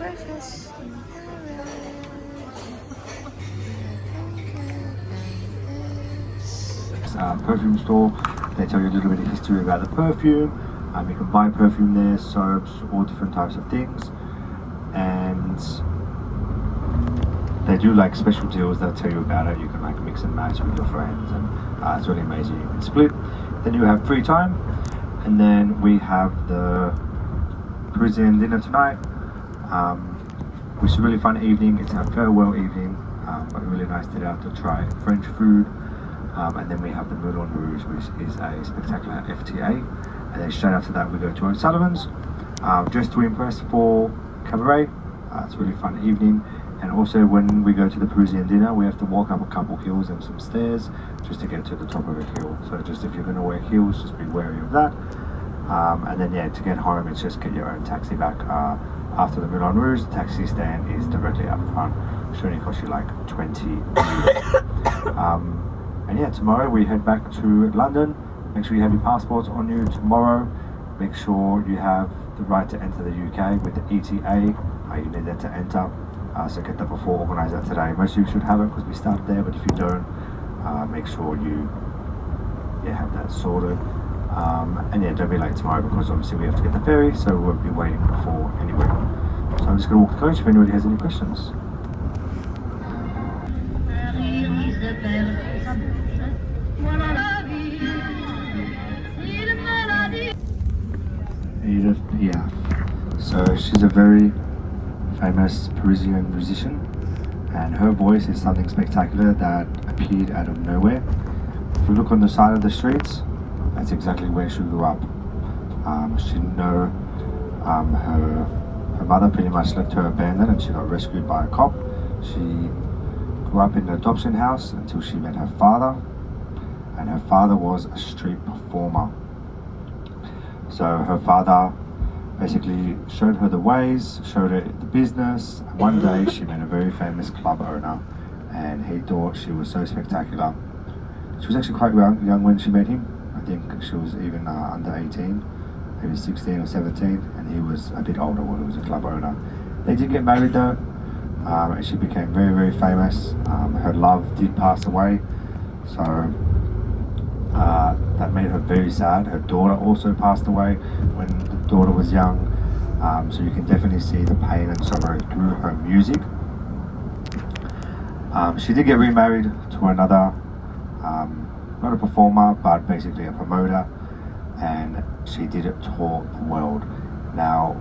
breakfast in Paris. Perfume store. They tell you a little bit of history about the perfume. You can buy perfume there, soaps, all different types of things, and they do like special deals. They'll tell you about it. You can like mix and match with your friends, and it's really amazing. You can split. Then you have free time, and then we have the Parisian dinner tonight, which is a really fun evening. It's a farewell evening, but a really nice day out to try French food. And then we have the Moulin Rouge, which is a spectacular FTA. And then straight after that we go to O'Sullivan's, just to impress for cabaret. It's a really fun evening. And also when we go to the Parisian dinner, we have to walk up a couple hills and some stairs just to get to the top of a hill. So just if you're going to wear heels, just be wary of that. And then yeah, to get home, it's just get your own taxi back. After the Moulin Rouge, the taxi stand is directly up front. Should only cost you like 20 euros. And yeah, tomorrow we head back to London. Make sure you have your passports on you tomorrow. Make sure you have the right to enter the UK with the ETA. You need that to enter. So get that before, organise that today. Most of you should have it because we started there, but if you don't, make sure you have that sorted. And yeah, don't be late tomorrow because obviously we have to get the ferry, so we won't be waiting for anybody. So I'm just going to walk the coach if anybody has any questions. Edith Piaf. So she's a very famous Parisian musician, and her voice is something spectacular that appeared out of nowhere. If you look on the side of the streets, that's exactly where she grew up. She didn't know her mother pretty much left her abandoned, and she got rescued by a cop. She grew up in an adoption house until she met her father, and her father was a street performer. So her father basically showed her the ways, showed her the business. And one day she met a very famous club owner, and he thought she was so spectacular. She was actually quite young when she met him. I think she was even under 18, maybe 16 or 17, and he was a bit older when he was a club owner. They did get married though, and she became very, very famous. Her love did pass away, so that made her very sad. Her daughter also passed away when the daughter was young, so you can definitely see the pain and sorrow through her music. She did get remarried to another, not a performer, but basically a promoter, and she did tour the world. Now,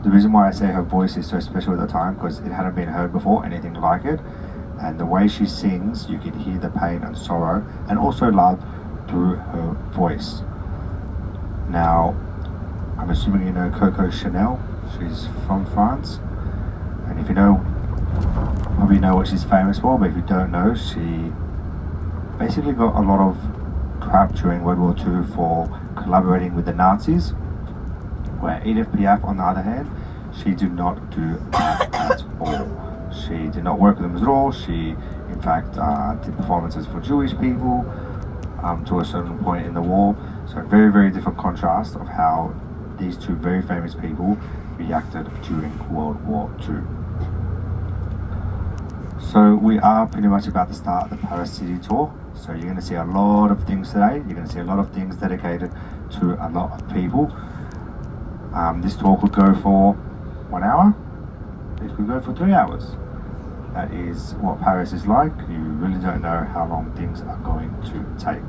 the reason why I say her voice is so special at the time, because it hadn't been heard before, anything like it, and the way she sings, you can hear the pain and sorrow, and also love through her voice. Now, I'm assuming you know Coco Chanel. She's from France, and if you know, probably know what she's famous for, but if you don't know, she basically got a lot of crap during World War II for collaborating with the Nazis, where Edith Piaf, on the other hand, she did not do that at all. She did not work with them at all. She, in fact, did performances for Jewish people to a certain point in the war. So very, very different contrast of how these two very famous people reacted during World War II. So we are pretty much about to start the Paris City Tour. So you're going to see a lot of things today. You're going to see a lot of things dedicated to a lot of people. This tour could go for 1 hour. It could go for 3 hours. That is what Paris is like. You really don't know how long things are going to take.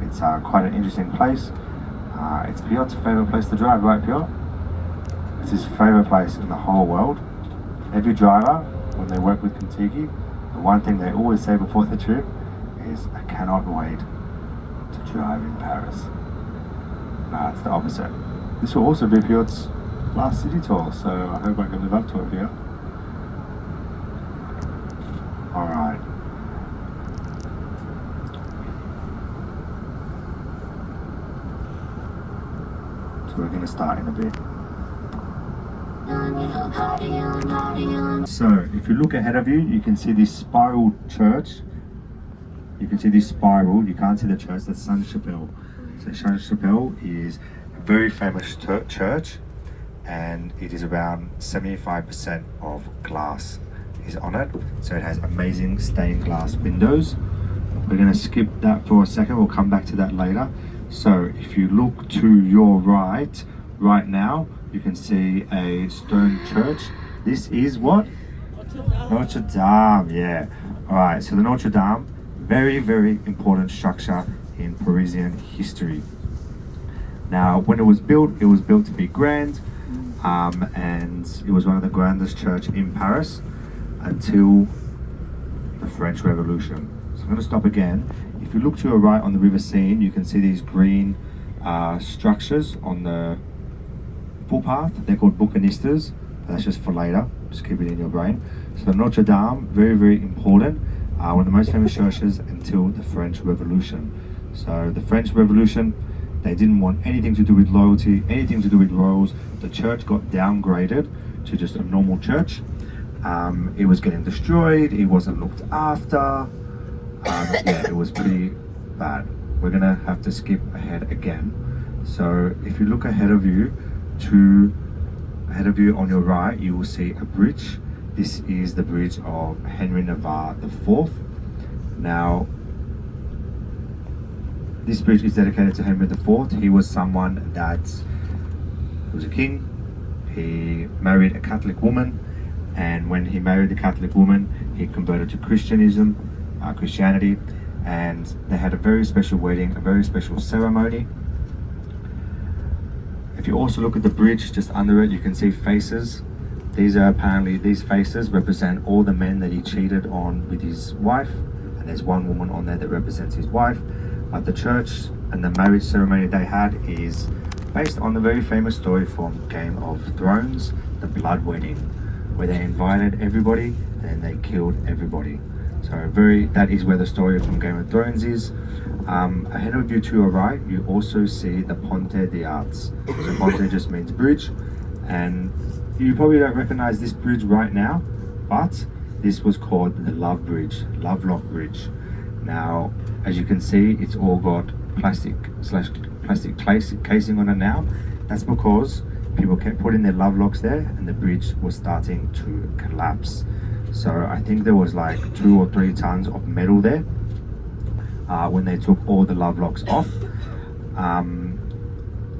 It's quite an interesting place. It's Piot's favourite place to drive, right Piot? It's his favourite place in the whole world. Every driver, when they work with Contiki, the one thing they always say before the trip is, I cannot wait to drive in Paris. Nah, it's the opposite. This will also be Piot's last city tour, so I hope I can live up to it here. Alright. So we're going to start in a bit. So if you look ahead of you, you can see this spiral church. You can see this spiral, you can't see the church, that's Sainte-Chapelle. So Sainte-Chapelle is a very famous church and it is around 75% of glass is on it. So it has amazing stained glass windows. We're going to skip that for a second. We'll come back to that later. So if you look to your right now, you can see a stone church. This is what? Notre-Dame, yeah. Alright, so the Notre-Dame, very, very important structure in Parisian history. Now, when it was built to be grand, and it was one of the grandest church in Paris until the French Revolution. So I'm going to stop again. If you look to your right on the river Seine, you can see these green structures on the footpath. They're called bouquinistes. That's just for later. Just keep it in your brain. So Notre Dame, very, very important. One of the most famous churches until the French Revolution. So the French Revolution, they didn't want anything to do with loyalty, anything to do with royals. The church got downgraded to just a normal church. It was getting destroyed. It wasn't looked after. Yeah, it was pretty bad. We're gonna have to skip ahead again. So if you look ahead of you on your right, you will see a bridge. This is the bridge of Henry Navarre IV. Now, this bridge is dedicated to Henry IV. He was someone that was a king. He married a Catholic woman, and when he married the Catholic woman, he converted to Christianity, and they had a very special wedding, a very special ceremony. If you also look at the bridge, just under it, you can see faces. These faces represent all the men that he cheated on with his wife, and there's one woman on there that represents his wife. But the church and the marriage ceremony they had is based on the very famous story from Game of Thrones, the Blood Wedding, where they invited everybody and they killed everybody. So that is where the story from Game of Thrones is. Ahead of you to your right, you also see the Ponte des Arts. So Ponte just means bridge, and you probably don't recognize this bridge right now, but this was called the Love Bridge, Lovelock Bridge. Now, as you can see, it's all got plastic casing on it now. That's because people kept putting their love locks there, and the bridge was starting to collapse. So I think there was like 2 or 3 tons of metal there when they took all the love locks off.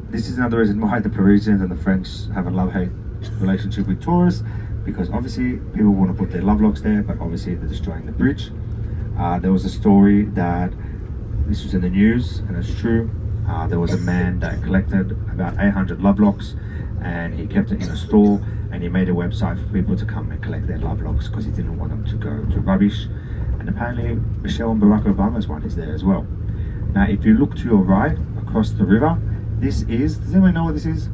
This is another reason why the Parisians and the French have a love-hate relationship with tourists, because obviously people want to put their love locks there, but obviously they're destroying the bridge. There was a story that this was in the news, and it's true. There was a man that collected about 800 love locks, and he kept it in a store, and he made a website for people to come and collect their love locks because he didn't want them to go to rubbish. And apparently Michelle and Barack Obama's one is there as well. Now if you look to your right across the river, does anyone know what this is?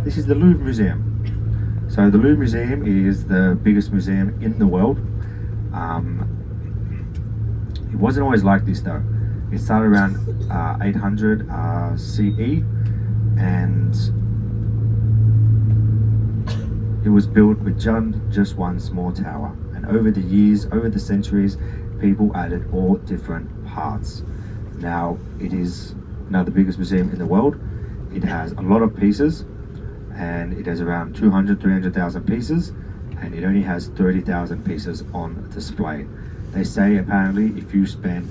This is the Louvre Museum. So the Louvre Museum is the biggest museum in the world. It wasn't always like this though. It started around 800 CE, and it was built with just one small tower. And over the years, over the centuries, people added all different parts. Now it is now the biggest museum in the world. It has a lot of pieces, and it has around 300,000 pieces, and it only has 30,000 pieces on display. They say apparently if you spend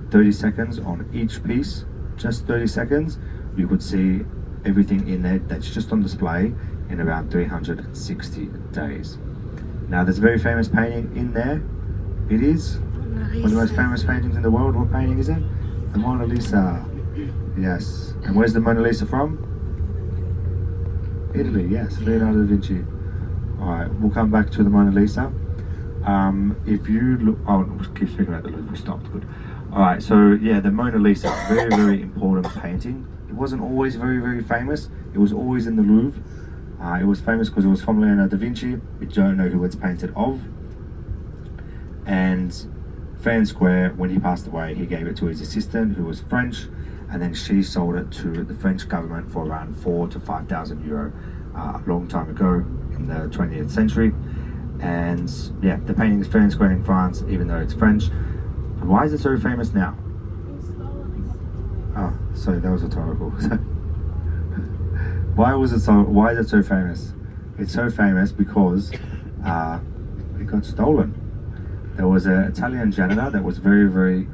30 seconds on each piece, just 30 seconds, you could see everything in there that's just on display in around 360 days. Now there's a very famous painting in there. It is one of the most famous paintings in the world. What painting is it? The Mona Lisa. Yes. And where's the Mona Lisa from? Italy, yes, Leonardo da Vinci. Alright, we'll come back to the Mona Lisa. If you look, we'll keep speaking about the Louvre, we stopped, good. Alright, so yeah, the Mona Lisa, very, very important painting. It wasn't always very, very famous. It was always in the Louvre. It was famous because it was from Leonardo da Vinci. We don't know who it's painted of. And fair and square, when he passed away, he gave it to his assistant, who was French, and then she sold it to the French government for around 4,000 to 5,000 euro a long time ago in the 20th century. And yeah, the painting is fair and square in France, even though it's French. Why is it so famous now? Oh, sorry, that was rhetorical. Why is it so famous? It's so famous because it got stolen. There was an Italian janitor that was very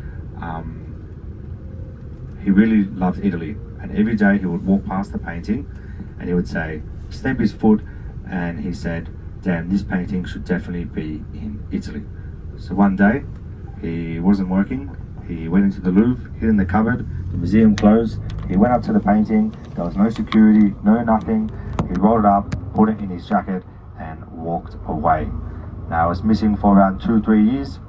he really loved Italy, and every day he would walk past the painting and he would say, stamp his foot, and he said, damn, this painting should definitely be in Italy. So one day he wasn't working, he went into the Louvre, hid in the cupboard, the museum closed, he went up to the painting, there was no security, no nothing, he rolled it up, put it in his jacket and walked away. Now it was missing for around 2-3 years.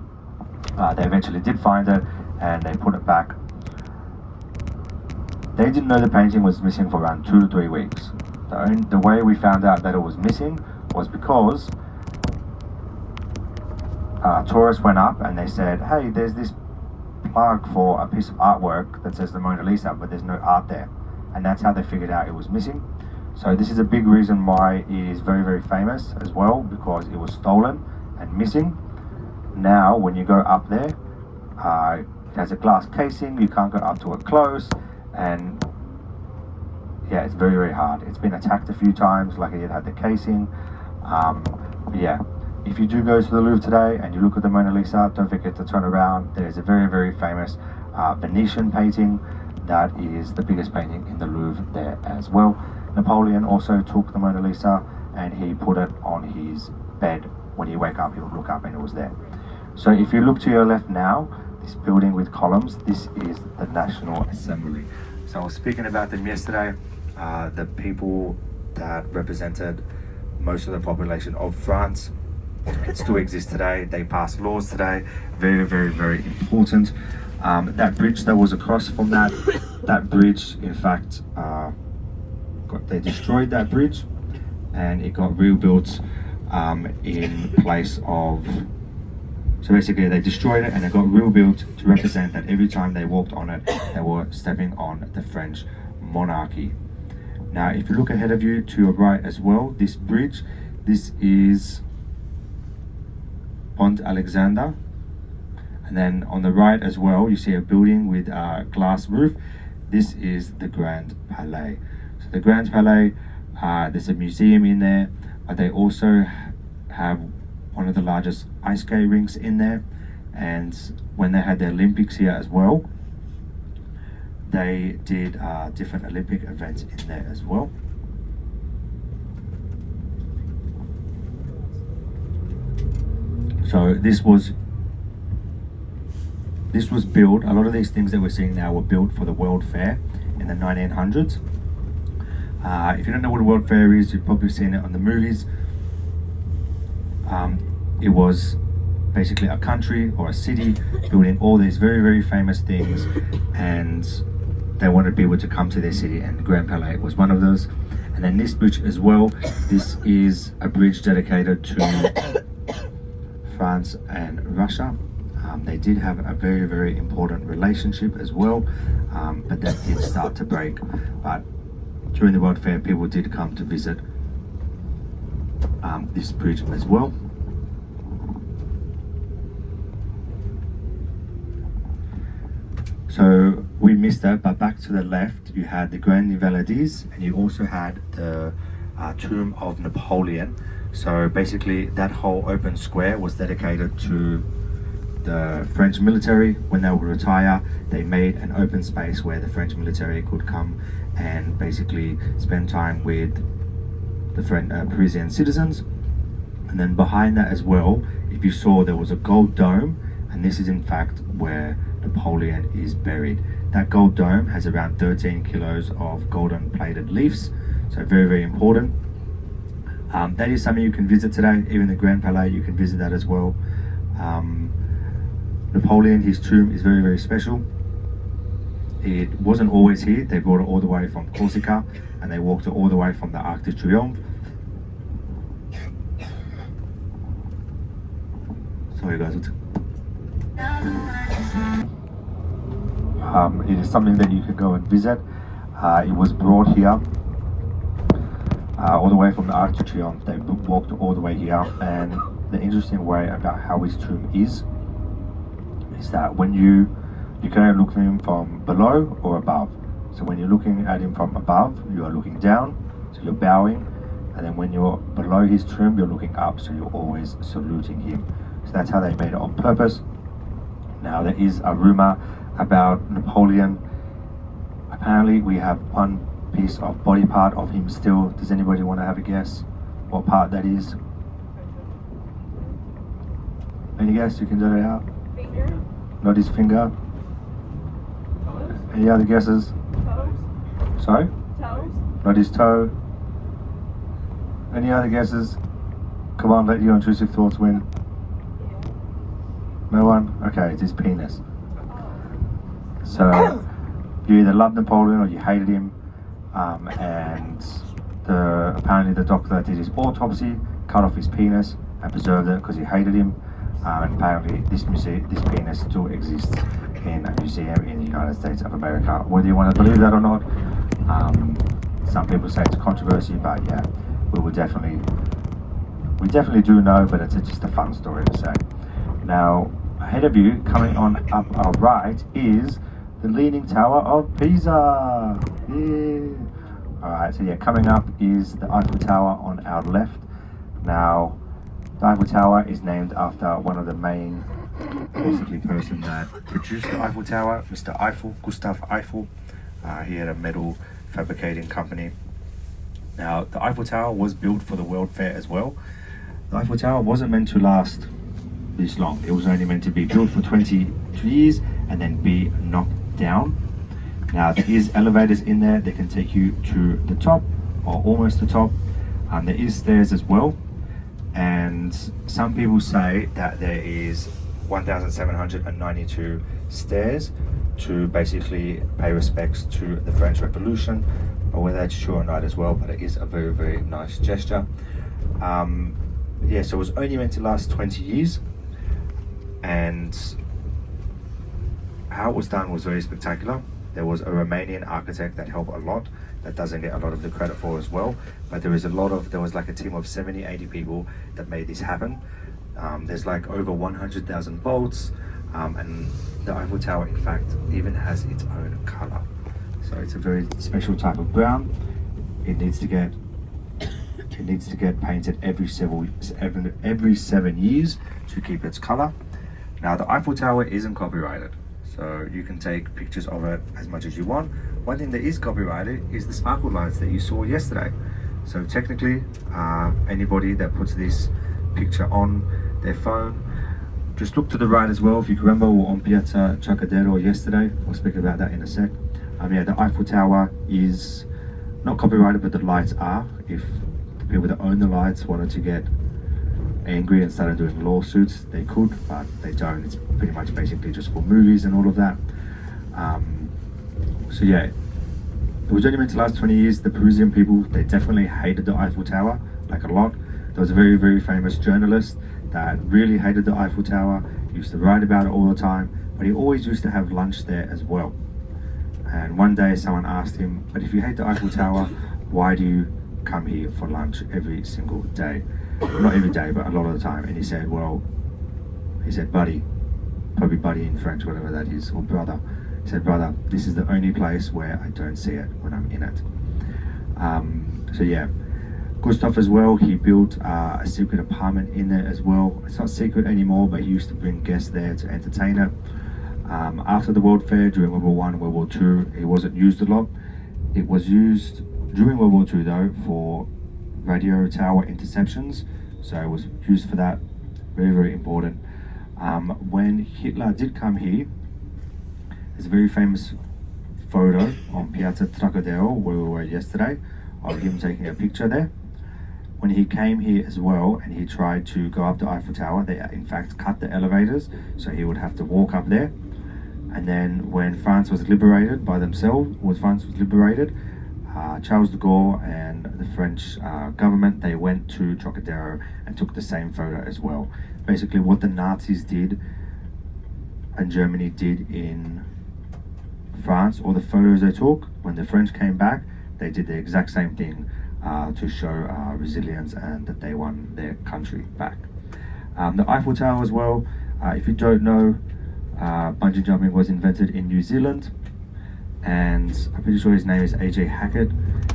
They eventually did find it and they put it back. They didn't know the painting was missing for around 2 to 3 weeks. The way we found out that it was missing was because tourists went up and they said, hey, there's this plug for a piece of artwork that says the Mona Lisa, but there's no art there. And that's how they figured out it was missing. So this is a big reason why it is very famous as well, because it was stolen and missing. Now when you go up there, it has a glass casing, you can't go up to it close, and yeah, it's very hard. It's been attacked a few times, luckily it had the casing. But yeah, if you do go to the Louvre today and you look at the Mona Lisa, don't forget to turn around. There's a very famous Venetian painting that is the biggest painting in the Louvre there as well. Napoleon also took the Mona Lisa and he put it on his bed. When he wake up, he would look up and it was there. So if you look to your left now, this building with columns, this is the National Assembly. So I was speaking about them yesterday, the people that represented most of the population of France. It still exists today. They passed laws today, very important. That bridge that was across from that bridge, in fact, they destroyed that bridge and it got rebuilt in place of, so basically they destroyed it and it got rebuilt to represent that every time they walked on it, they were stepping on the French monarchy. Now if you look ahead of you to your right as well, this bridge, this is Pont Alexander, and then on the right as well you see a building with a glass roof. This is the Grand Palais. So the Grand Palais, there's a museum in there, but they also have one of the largest ice skate rinks in there, and when they had the Olympics here as well, they did different Olympic events in there as well. So this was built, a lot of these things that we're seeing now were built for the World Fair in the 1900s. If you don't know what a World Fair is, you've probably seen it on the movies. It was basically a country or a city building all these very famous things, and they wanted people to come to their city, and Grand Palais was one of those. And then this bridge as well, this is a bridge dedicated to France and Russia. They did have a very important relationship as well, but that did start to break. But during the World Fair, people did come to visit this bridge as well. So we missed that, but back to the left, you had the Grand Invalides, and you also had the tomb of Napoleon. So basically, that whole open square was dedicated to the French military. When they would retire, they made an open space where the French military could come and basically spend time with the Parisian citizens. And then behind that as well, if you saw, there was a gold dome, and this is in fact where Napoleon is buried. That gold dome has around 13 kilos of golden plated leaves, so very important. That is something you can visit today. Even the Grand Palais, you can visit that as well. Napoleon, his tomb is very special. It wasn't always here. They brought it all the way from Corsica, and they walked it all the way from the Arc de Triomphe. Sorry guys. It is something that you could go and visit. It was brought here all the way from the Arc de Triomphe. They walked all the way here, and the interesting way about how his tomb is that when you can look at him from below or above. So when you're looking at him from above, you are looking down. So you're bowing, and then when you're below his tomb, you're looking up, so you're always saluting him. So that's how they made it on purpose. Now there is a rumor about Napoleon. Apparently we have one piece of body part of him still. Does anybody want to have a guess what part that is? Any guess? You can do it out. Finger? Not his finger. Toes? Any other guesses? Toes? Sorry? Toes? Not his toe. Any other guesses? Come on, let your intrusive thoughts win. No one? Okay, it's his penis. So you either loved Napoleon or you hated him. And apparently the doctor that did his autopsy cut off his penis and preserved it because he hated him. And apparently this penis still exists in a museum in the United States of America. Whether you want to believe that or not, some people say it's a controversy, but yeah, we definitely do know, but it's just a fun story to say. Now, ahead of you, coming on up our right, is the Leaning Tower of Pisa. Yeah. Alright, so yeah, coming up is the Eiffel Tower on our left. Now, the Eiffel Tower is named after one of the main, basically, person that produced the Eiffel Tower, Mr. Eiffel, Gustav Eiffel. He had a metal fabricating company. Now, the Eiffel Tower was built for the World Fair as well. The Eiffel Tower wasn't meant to last this long. It was only meant to be built for 22 years and then be knocked down. Now, there is elevators in there that can take you to the top, or almost the top. There is stairs as well. And some people say that there is 1,792 stairs to basically pay respects to the French Revolution, or whether that's true or not as well, but it is a very, very nice gesture. Yeah, so it was only meant to last 20 years, and how it was done was very spectacular. There was a Romanian architect that helped a lot, that doesn't get a lot of the credit for as well, but there was like a team of 70, 80 people that made this happen. There's like over 100,000 bolts, and the Eiffel Tower, in fact, even has its own color. So it's a very special type of brown. It needs to get painted every 7 years to keep its color. Now, the Eiffel Tower isn't copyrighted, so you can take pictures of it as much as you want. One thing that is copyrighted is the sparkle lights that you saw yesterday. So technically, anybody that puts this picture on their phone, just look to the right as well. If you can remember, we were on Piazza Trocadero yesterday. We'll speak about that in a sec. Yeah, the Eiffel Tower is not copyrighted, but the lights are. If the people that own the lights wanted to get angry and started doing lawsuits, they could, but they don't. It's pretty much basically just for movies and all of that. So yeah, it was only meant to last 20 years. The Parisian people, they definitely hated the Eiffel Tower, like a lot. There was a very, very famous journalist that really hated the Eiffel Tower. He used to write about it all the time, but he always used to have lunch there as well. And one day someone asked him, but if you hate the Eiffel Tower, why do you come here for lunch every single day? Well, not every day, but a lot of the time. And he said, buddy, probably buddy in French, whatever that is, or brother. He said, brother, this is the only place where I don't see it when I'm in it. So yeah, Gustav as well, he built a secret apartment in there as well. It's not secret anymore, but he used to bring guests there to entertain it. After the World Fair, during World War I, World War II, it wasn't used a lot. It was used during World War II though for radio tower interceptions, so it was used for that. Very, very important. When Hitler did come here, there's a very famous photo on Piazza Trocadero where we were yesterday of him taking a picture there. When he came here as well and he tried to go up the Eiffel Tower, they in fact cut the elevators, so he would have to walk up there. And then when France was liberated by themselves, Charles de Gaulle and the French government, they went to Trocadero and took the same photo as well. Basically what the Nazis did and Germany did in France, all the photos they took, when the French came back, they did the exact same thing to show resilience and that they won their country back. The Eiffel Tower as well, if you don't know, bungee jumping was invented in New Zealand, and I'm pretty sure his name is AJ Hackett.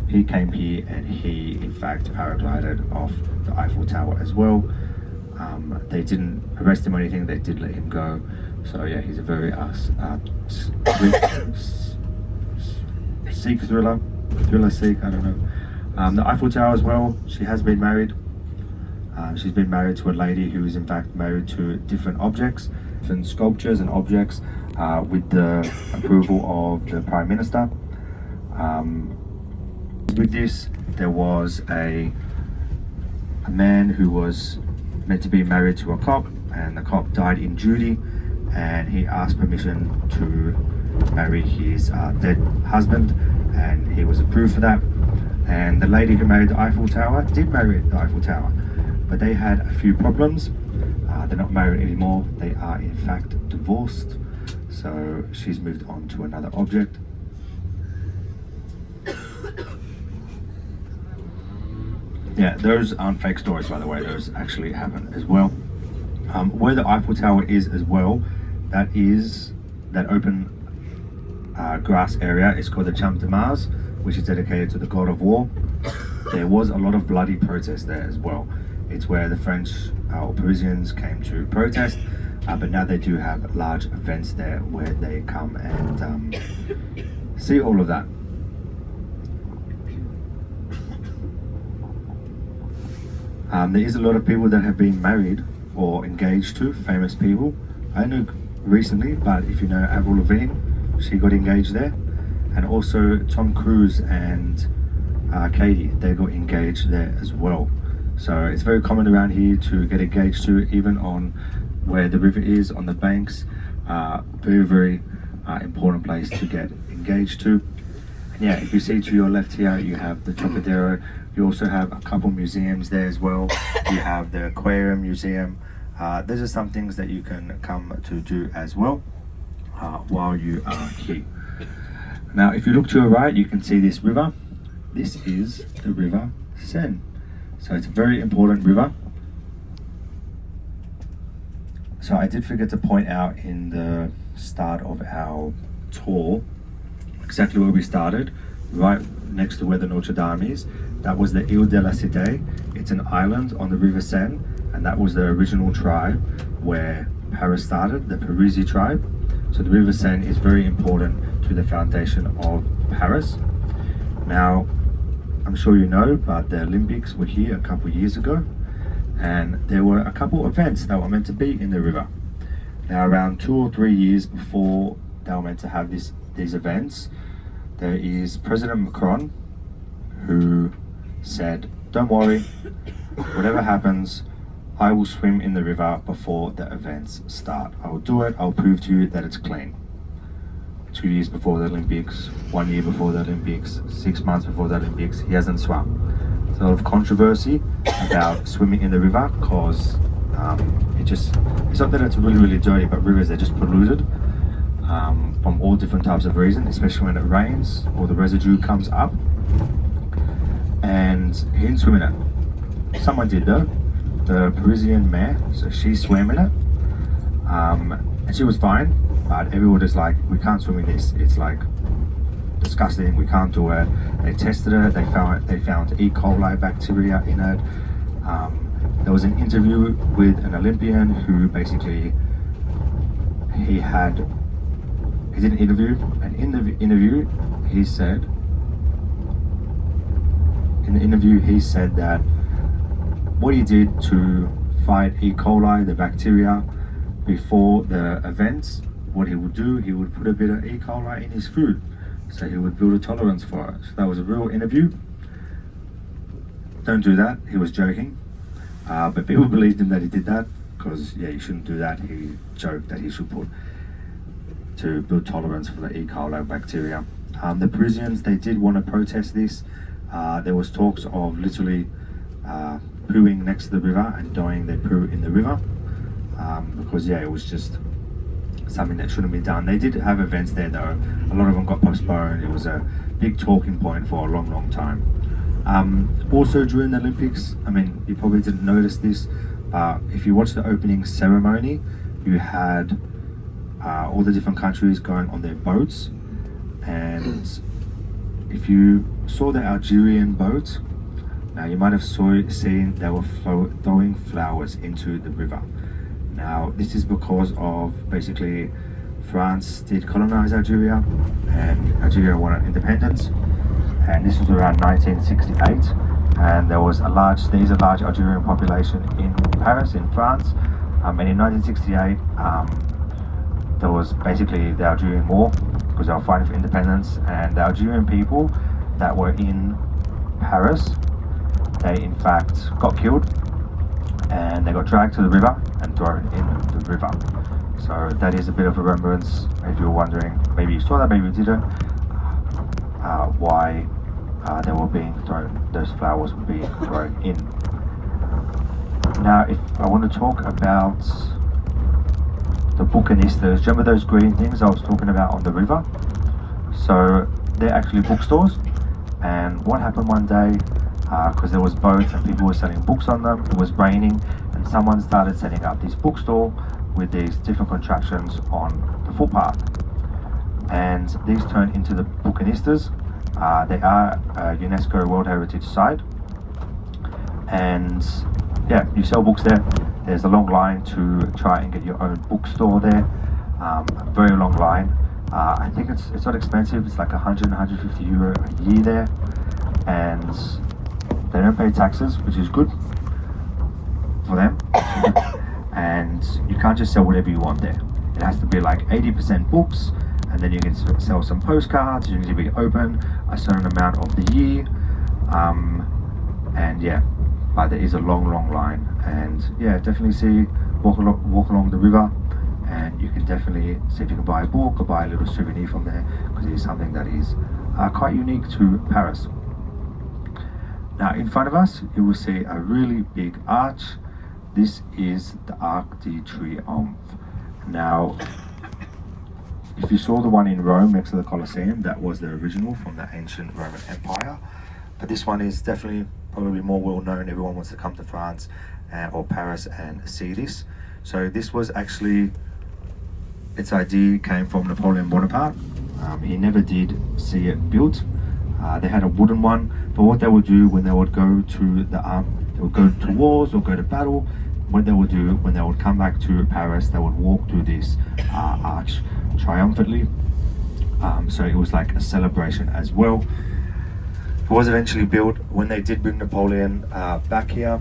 he came here and he in fact paraglided off the Eiffel Tower as well. They didn't arrest him or anything, they did let him go. So yeah, he's a very Sikh thriller Sikh, I don't know. The Eiffel Tower as well, she has been married. She's been married to a lady who is in fact married to different objects, different sculptures and objects with the approval of the Prime Minister. With this, there was a man who was meant to be married to a cop, and the cop died in duty, and he asked permission to marry his dead husband, and he was approved for that. And the lady who married the Eiffel Tower did marry the Eiffel Tower, but they had a few problems. They're not married anymore, they are in fact divorced, so she's moved on to another object. Yeah, those aren't fake stories, by the way, those actually happen as well. Where the Eiffel Tower is as well, that is that open grass area is called the Champ de Mars, which is dedicated to the god of war. There was a lot of bloody protest there as well. It's where the French or Parisians came to protest, but now they do have large events there where they come and see all of that. There is a lot of people that have been married or engaged to, famous people. I know recently, but if you know Avril Lavigne, she got engaged there. And also Tom Cruise and Katie, they got engaged there as well. So it's very common around here to get engaged to, even on where the river is, on the banks. Very important place to get engaged to. And yeah, if you see to your left here, you have the Trocadero. You also have a couple museums there as well. You have the Aquarium Museum. Those are some things that you can come to do as well while you are here. Now, if you look to your right, you can see this river. This is the River Seine. So it's a very important river. So I did forget to point out in the start of our tour exactly where we started, right next to where the Notre-Dame is. That was the Ile de la Cité. It's an island on the River Seine, and that was the original tribe where Paris started, the Parisi tribe. So the River Seine is very important to the foundation of Paris. Now, I'm sure you know, but the Olympics were here a couple of years ago, and there were a couple of events that were meant to be in the river. Now, around 2 or 3 years before they were meant to have these events, there is President Macron who said, "Don't worry, whatever happens, I will swim in the river before the events start. I will do it, I'll prove to you that it's clean." 2 years before the Olympics, 1 year before the Olympics, 6 months before the Olympics, he hasn't swum. There's a lot of controversy about swimming in the river because it's not that it's really dirty, but rivers are just polluted from all different types of reasons, especially when it rains or the residue comes up. And he didn't swim in it. Someone did though, the Parisian mayor, so she swam in it, and she was fine, but everyone is like, we can't swim in this, it's like disgusting, we can't do it. They tested it, they found E. coli bacteria in it. There was an interview with an Olympian who basically, he did an interview, and in the interview he said that what he did to fight E. coli, the bacteria, before the events, what he would do, he would put a bit of E. coli in his food, so he would build a tolerance for it. So that was a real interview. Don't do that, he was joking, but people believed him that he did that, because yeah, you shouldn't do that. He joked that he should put to build tolerance for the E. coli bacteria. The Parisians, they did want to protest this. There was talks of literally pooing next to the river and dyeing their poo in the river, because yeah, it was just something that shouldn't be done. They did have events there though. A lot of them got postponed. It was a big talking point for a long time. Also during the Olympics, I mean, you probably didn't notice this, but if you watch the opening ceremony, you had all the different countries going on their boats, and if you saw the Algerian boat, now you might have seen they were throwing flowers into the river. Now this is because of basically France did colonize Algeria and Algeria wanted independence, and this was around 1968, and there is a large Algerian population in Paris in France, and in 1968 there was basically the Algerian War because they were fighting for independence, and the Algerian people that were in Paris, they in fact got killed and they got dragged to the river and thrown in the river. So that is a bit of a remembrance, if you're wondering, maybe you saw that, maybe you didn't, why they were being thrown, those flowers were being thrown in. Now, if I want to talk about the bucanistas, remember those green things I was talking about on the river? So they're actually bookstores, and what happened one day, because there was boats and people were selling books on them, it was raining, and someone started setting up this bookstore with these different contraptions on the footpath, and these turned into the bucanistas. They are a UNESCO World Heritage Site, and yeah, you sell books there. There's a long line to try and get your own bookstore there, a very long line. I think it's not expensive, it's like 150 euro a year there, and they don't pay taxes, which is good for them. And you can't just sell whatever you want there. It has to be like 80% books, and then you can sell some postcards. You need to be open a certain amount of the year, and yeah, but there is a long line, and yeah, definitely walk along the river, and you can definitely see if you can buy a book or buy a little souvenir from there, because it is something that is quite unique to Paris. Now in front of us you will see a really big arch. This is the Arc de Triomphe. Now if you saw the one in Rome next to the Colosseum, that was the original from the ancient Roman Empire, but this one is definitely probably more well known. Everyone wants to come to France or Paris and see this. So this was actually, its idea came from Napoleon Bonaparte. He never did see it built. They had a wooden one, but what they would do when they would go to they would go to wars or go to battle, what they would do when they would come back to Paris, they would walk through this arch triumphantly. So it was like a celebration as well. It was eventually built when they did bring Napoleon back here.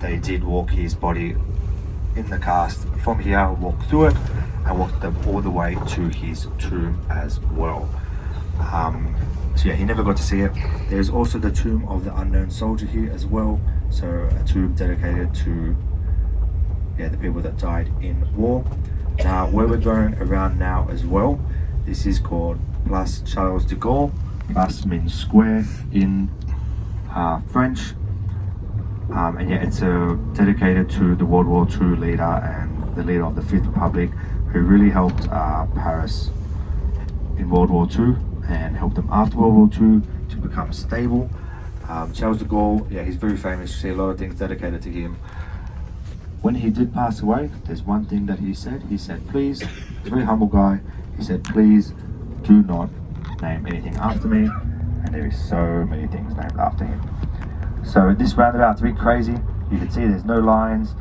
They did walk his body in the cast from here, walk through it, and walked them all the way to his tomb as well. So yeah, he never got to see it. There's also the tomb of the unknown soldier here as well. So a tomb dedicated to the people that died in war. Now where we're going around now as well, this is called Place Charles de Gaulle. Place means square in French. And yeah, it's dedicated to the World War II leader and the leader of the Fifth Republic, who really helped Paris in World War II and helped them after World War II to become stable. Charles de Gaulle, yeah, he's very famous. You see a lot of things dedicated to him. When he did pass away, there's one thing that he said. He said, please, he's a very humble guy. He said, please do not name anything after me. And there is so many things named after him. So this roundabout's a bit crazy. You can see there's no lines.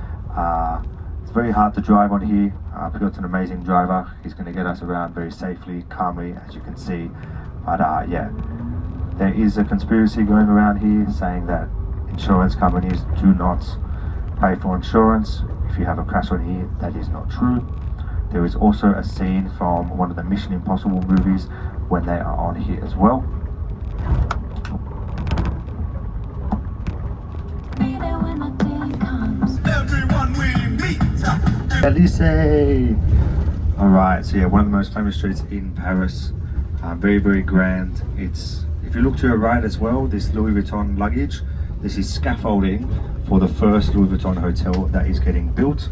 It's very hard to drive on here. Pilot's an amazing driver. He's going to get us around very safely, calmly, as you can see. But yeah, there is a conspiracy going around here saying that insurance companies do not pay for insurance if you have a crash on here. That is not true. There is also a scene from one of the Mission Impossible movies when they are on here as well. Elysee! Alright, so yeah, one of the most famous streets in Paris. Very, very grand. It's, if you look to your right as well, this Louis Vuitton luggage, this is scaffolding for the first Louis Vuitton hotel that is getting built.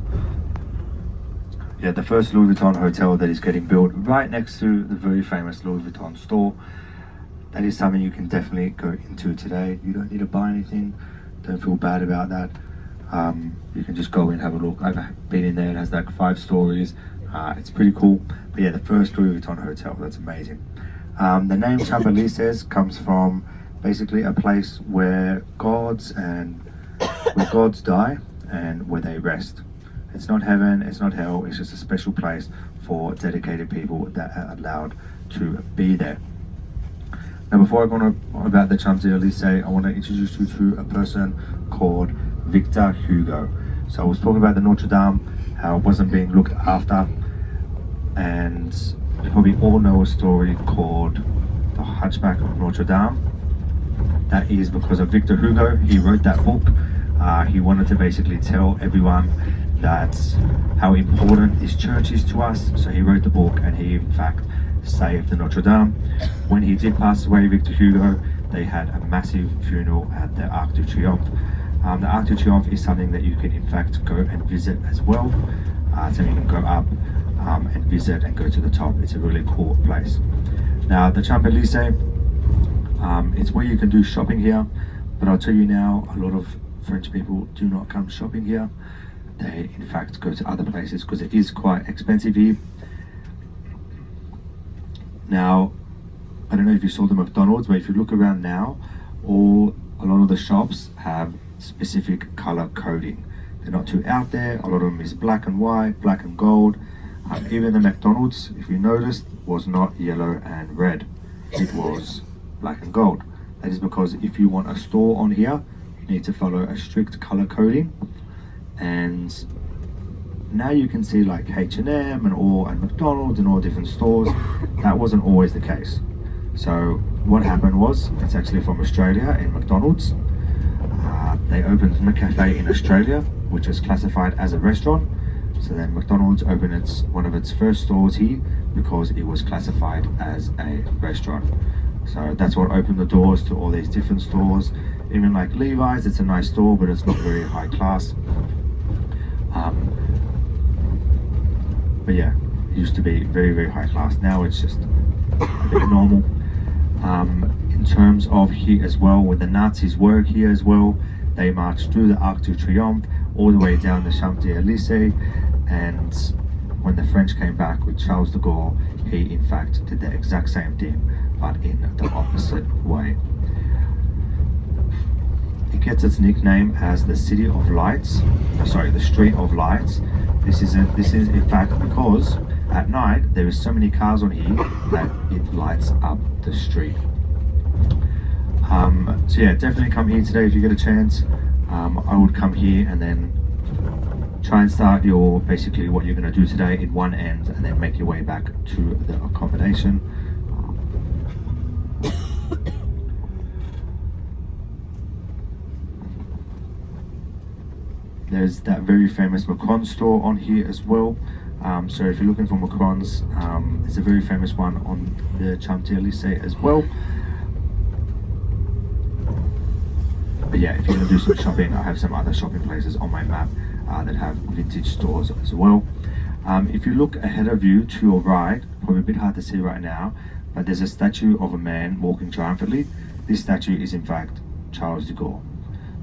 Yeah, the first Louis Vuitton hotel that is getting built right next to the very famous Louis Vuitton store. That is something you can definitely go into today. You don't need to buy anything. Don't feel bad about that. You can just go in and have a look. I've been in there. It has like 5 stories. It's pretty cool. But yeah, the first Louis Vuitton hotel, that's amazing. The name Chapelle comes from basically a place where gods die and where they rest. It's not heaven, it's not hell, it's just a special place for dedicated people that are allowed to be there. Now, before I go on about the Champs-Élysées, I want to introduce you to a person called Victor Hugo. So I was talking about the Notre-Dame, how it wasn't being looked after, and you probably all know a story called The Hunchback of Notre-Dame. That is because of Victor Hugo. He wrote that book. He wanted to basically tell everyone that how important this church is to us. So he wrote the book, and he in fact saved the Notre-Dame. When he did pass away, Victor Hugo, they had a massive funeral at the Arc de Triomphe. The Arc de Triomphe is something that you can in fact go and visit as well. So you can go up and visit and go to the top. It's a really cool place. Now the Champs-Élysées, it's where you can do shopping here, but I'll tell you now, a lot of French people do not come shopping here. They in fact go to other places because it is quite expensive here. Now, I don't know if you saw the McDonald's, but if you look around now, a lot of the shops have specific color coding. They're not too out there. A lot of them is black and white, black and gold. Even the McDonald's, if you noticed, was not yellow and red. It was black and gold. That is because if you want a store on here, you need to follow a strict color coding. And now you can see like H&M and McDonald's and all different stores. That wasn't always the case. So what happened was, it's actually from Australia in McDonald's. They opened a cafe in Australia, which is classified as a restaurant. So then McDonald's opened one of its first stores here because it was classified as a restaurant. So that's what opened the doors to all these different stores. Even like Levi's, it's a nice store, but it's not very high class. But yeah, it used to be very, very high class. Now it's just a bit normal. In terms of here as well, when the Nazis were here as well, they marched through the Arc de Triomphe all the way down the Champs-Élysées, and when the French came back with Charles de Gaulle, he in fact did the exact same thing, but in the opposite way. It gets its nickname as the City of Lights, the Street of Lights. This is in fact because at night there is so many cars on here that it lights up the street. So yeah, definitely come here today if you get a chance. I would come here and then try and start basically what you're going to do today in one end, and then make your way back to the accommodation. There's that very famous Macron store on here as well. So if you're looking for Macron's, there's a very famous one on the Champs-Élysées as well. But yeah, if you're going to do some shopping, I have some other shopping places on my map that have vintage stores as well. If you look ahead of you to your right, probably a bit hard to see right now, but there's a statue of a man walking triumphantly. This statue is in fact Charles de Gaulle.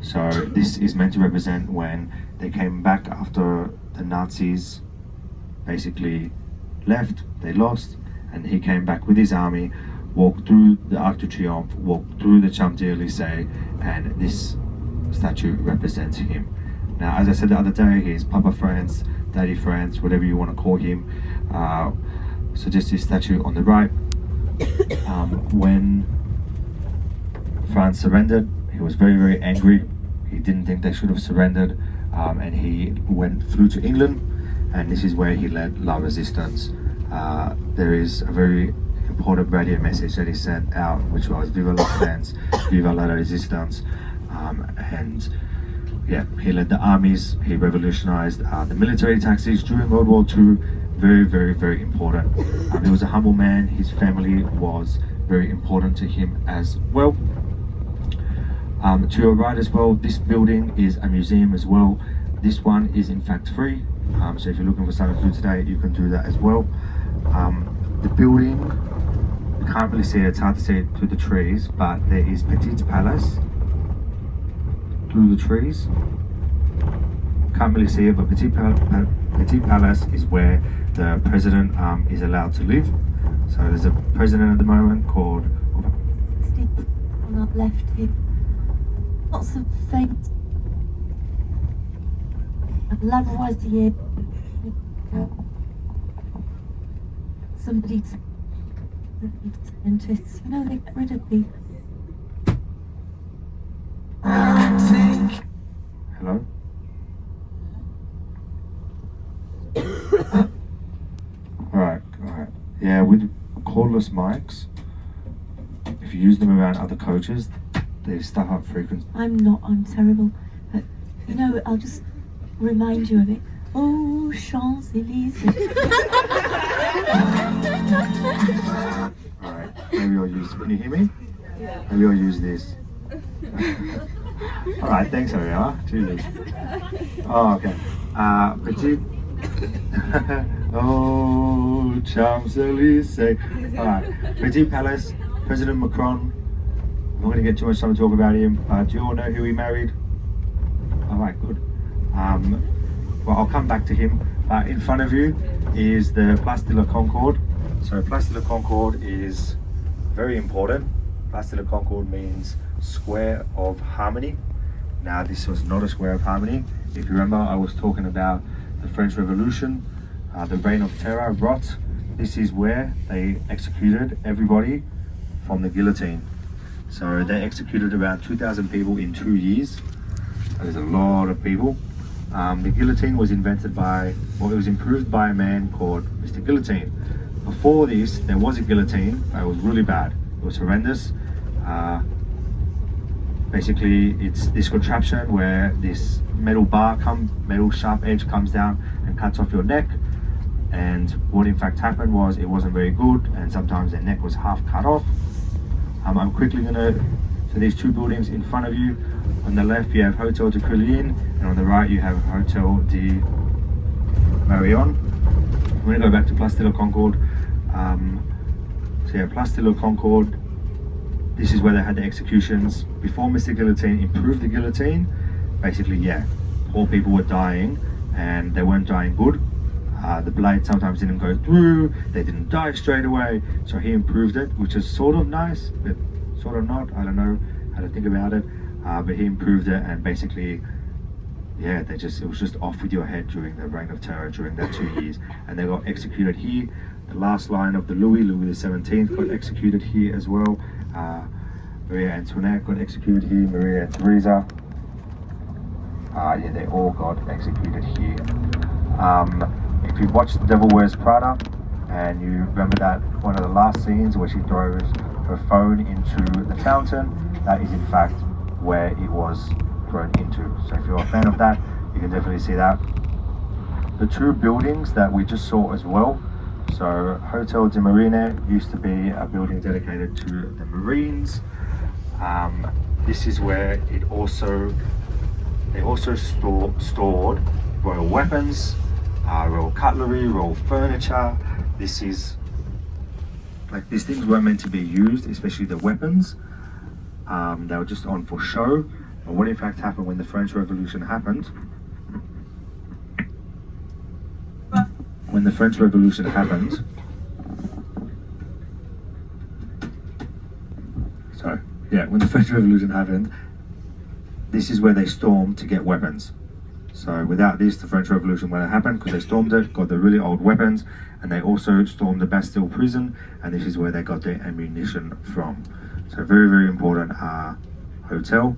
So this is meant to represent when they came back after the Nazis basically left, they lost, and he came back with his army, walked through the Arc de Triomphe, walked through the Champs-Élysées, and this statue represents him. Now, as I said the other day, he's Papa France, Daddy France, whatever you want to call him. So just this statue on the right. When France surrendered, he was very, very angry. He didn't think they should have surrendered, and he went through to England, and this is where he led La Resistance. There is a very important radio message that he sent out, which was Viva la France, Viva la Resistance. And yeah, he led the armies, he revolutionized the military tactics during World War II. Very, very, very important. He was a humble man. His family was very important to him as well. To your right as well, this building is a museum as well. This one is in fact free. So if you're looking for something to do today, you can do that as well. The building, you can't really see it, it's hard to see it through the trees, but there is Petit Palace through the trees. Can't really see it, but Petit Palace is where the president is allowed to live. So there's a president at the moment called... On our left here. Lots of things. Lavoisier. Somebody scientists, you know, they get rid of people. Hello? Alright. Yeah, with cordless mics, if you use them around other coaches, they stuff up frequency. I'm terrible. But, you know, I'll just remind you of it. Oh, Champs-Élysées. Alright, maybe I'll use... Can you hear me? Yeah. Maybe I'll use this. Alright, thanks, Ariella. Jesus. Oh, okay. Petit... Oh, Champs-Élysées. Alright, Petit Palace, President Macron. I'm not going to get too much time to talk about him. Do you all know who he married? Alright, good. Well, I'll come back to him. In front of you is the Place de la Concorde. So Place de la Concorde is very important. Place de la Concorde means Square of Harmony. Now, this was not a Square of Harmony. If you remember, I was talking about the French Revolution, the Reign of Terror, rot. This is where they executed everybody from the guillotine. So they executed around 2,000 people in 2 years. That is a lot of people. The guillotine was invented by, well, it was improved by a man called Mr. Guillotine. Before this, there was a guillotine, but it was really bad. It was horrendous. Basically, it's this contraption where this metal sharp edge comes down and cuts off your neck. And what in fact happened was it wasn't very good, and sometimes their neck was half cut off. I'm quickly gonna, so these two buildings in front of you, on the left you have Hotel de Crillon, and on the right you have Hotel de Marion. I'm gonna go back to Place de la Concorde. So yeah, Place de la Concorde, this is where they had the executions. Before Mr. Guillotine improved the guillotine, basically, yeah, poor people were dying, and they weren't dying good. The blade sometimes didn't go through, they didn't die straight away, so he improved it, which is sort of nice, but sort of not. I don't know how to think about it, but he improved it, and basically, yeah, it was just off with your head during the Reign of Terror during that 2 years, and they got executed here. The last line of the Louis XVII got executed here as well. Maria Antoinette got executed here, Maria Theresa. Yeah, they all got executed here. If you've watched The Devil Wears Prada, and you remember that one of the last scenes where she throws her phone into the fountain, that is in fact where it was thrown into. So if you're a fan of that, you can definitely see that. The two buildings that we just saw as well, so Hotel de Marine used to be a building dedicated to the Marines. This is where they also stored royal weapons, royal cutlery, royal furniture. This is like, these things weren't meant to be used, especially the weapons. They were just on for show. But what in fact happened when the French Revolution happened? When the French Revolution happened, when the French Revolution happened, this is where they stormed to get weapons. So without this, the French Revolution wouldn't have happened, because they stormed it, got the really old weapons, and they also stormed the Bastille prison, and this is where they got their ammunition from. So very, very important hotel.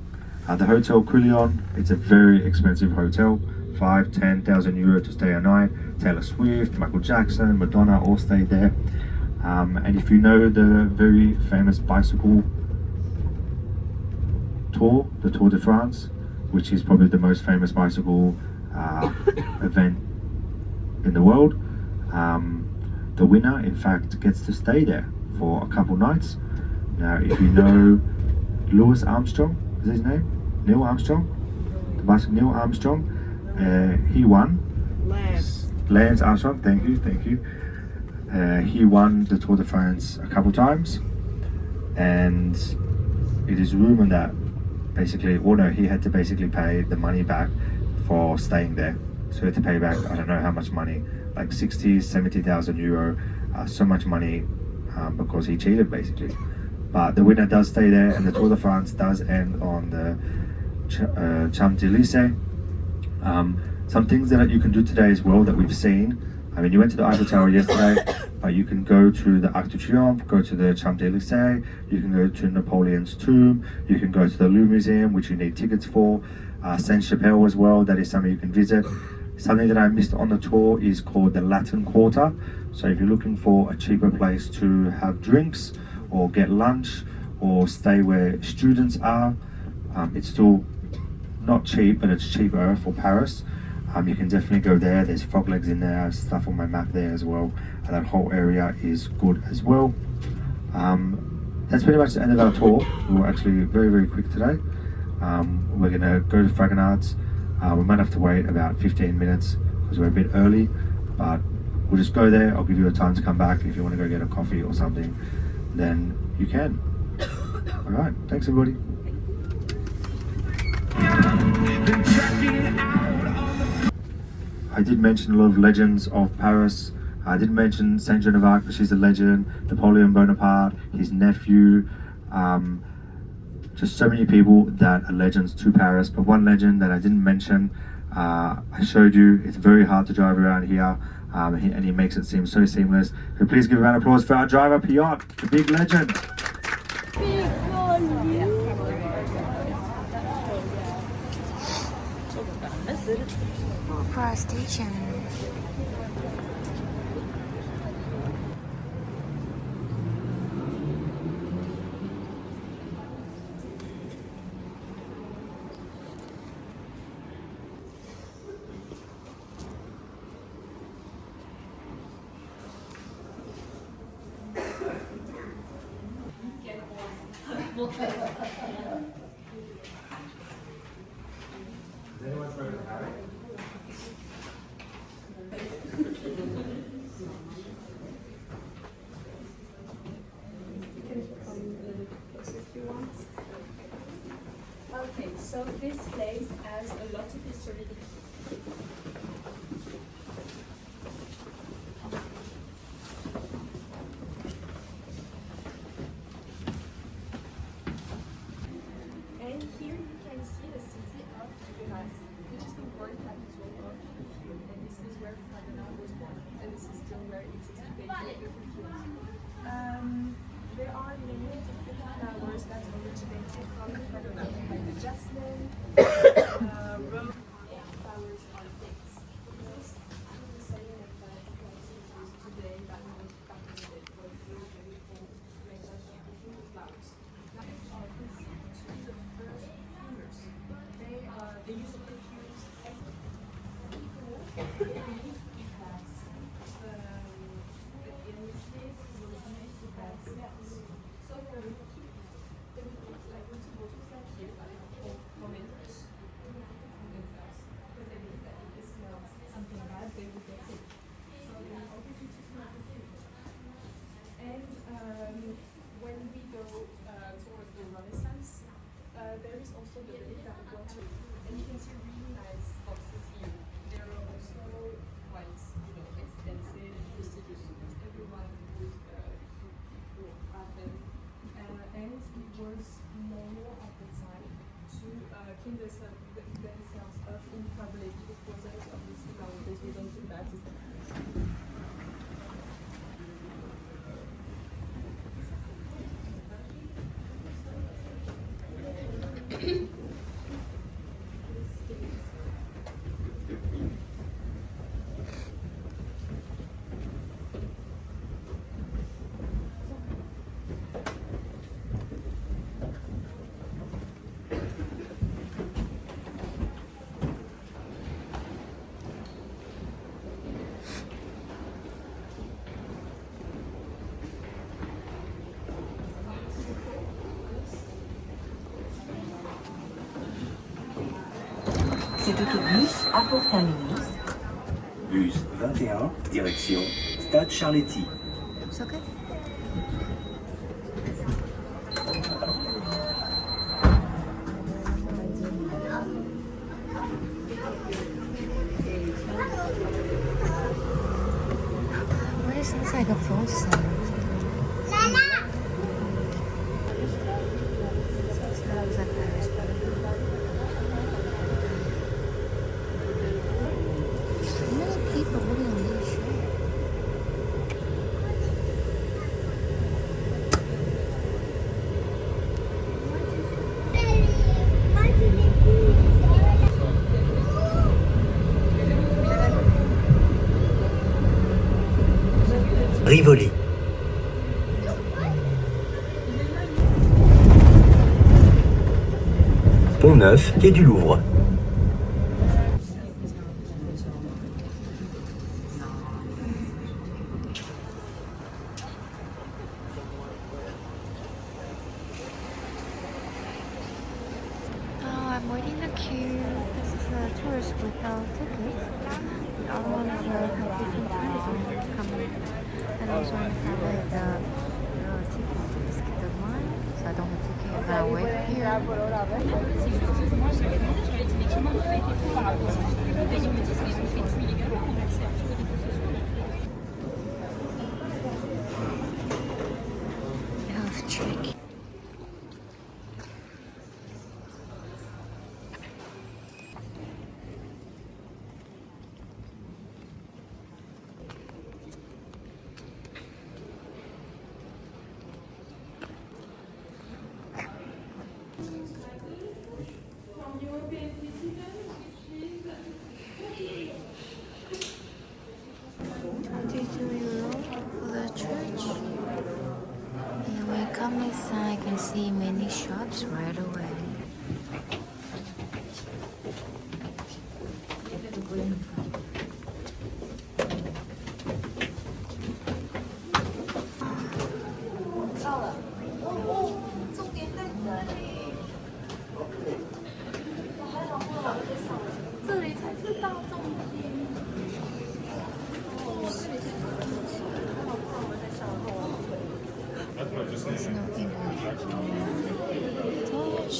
The Hotel Crillon, it's a very expensive hotel, 5,000-10,000 euro to stay a night. Taylor Swift, Michael Jackson, Madonna all stayed there. And if you know the very famous bicycle tour, the Tour de France, which is probably the most famous bicycle event in the world, the winner in fact gets to stay there for a couple nights. Now if you know Louis Armstrong, is his name? Neil Armstrong? The bicycle Neil Armstrong, he won. Lance Armstrong, thank you. He won the Tour de France a couple times, and it is rumored that he had to basically pay the money back for staying there. So he had to pay back, I don't know how much money, like 60,000-70,000 euro, so much money because he cheated basically. But the winner does stay there, and the Tour de France does end on the Champs-Élysées. Some things that you can do today as well that we've seen. I mean, you went to the Eiffel Tower yesterday, but you can go to the Arc de Triomphe, go to the Champs-Élysées, you can go to Napoleon's tomb, you can go to the Louvre Museum, which you need tickets for, Sainte-Chapelle as well, that is something you can visit. Something that I missed on the tour is called the Latin Quarter. So if you're looking for a cheaper place to have drinks, or get lunch, or stay where students are, it's still not cheap, but it's cheaper for Paris. You can definitely go there. There's frog legs in there. I have stuff on my map there as well. And that whole area is good as well. That's pretty much the end of our tour. We were actually very, very quick today. We're gonna go to Fragonard's. We might have to wait about 15 minutes because we're a bit early, but we'll just go there. I'll give you a time to come back. If you want to go get a coffee or something, then you can. All right, thanks everybody. I did mention a lot of legends of Paris. I did mention Saint Joan of Arc, but she's a legend. Napoleon Bonaparte, his nephew. Just so many people that are legends to Paris. But one legend that I didn't mention, I showed you. It's very hard to drive around here, and he makes it seem so seamless. So please give a round of applause for our driver, Piotr, the big legend. For our station. Okay, so this place has a lot of history. And here you can see the city of Grasse, which is the world capital of the field. And this is where Fragonard was born. And this is still where it is today, the field. There are many different flowers that originated from the Fragonard, like the jasmine, rose, and flowers on things. This is the same method that is used today that was back in the day for the very old range of different flowers. Now, these are considered to be the first perfumers. They used to perfuse everything. They used to pass the illnesses was made to bad smells. So they would keep like little bottles like here for many years. Because they knew that if it smells something bad, they would get sick. So they would always use to smell the food. And when we go towards the Renaissance, there is also the belief that water, and you can see really nice boxes here. They are also quite, expensive, prestigious, because everyone would have them. And it was normal at the time to clean themselves up in public. It wasn't obviously nowadays we don't do that. Cet autobus a pour terminus Bus 21, direction Stade Charletti. It's okay. What is inside the food center? 109, quai du Louvre. I'm waiting in the queue. This is a tourist without tickets. The other ones have different times coming. And also in Friday, the ticket is skip the line, so I don't have ticket if I wait here. Health check. €22 for the church. And when you come inside, you can see many shops right away. There's no English. Touch.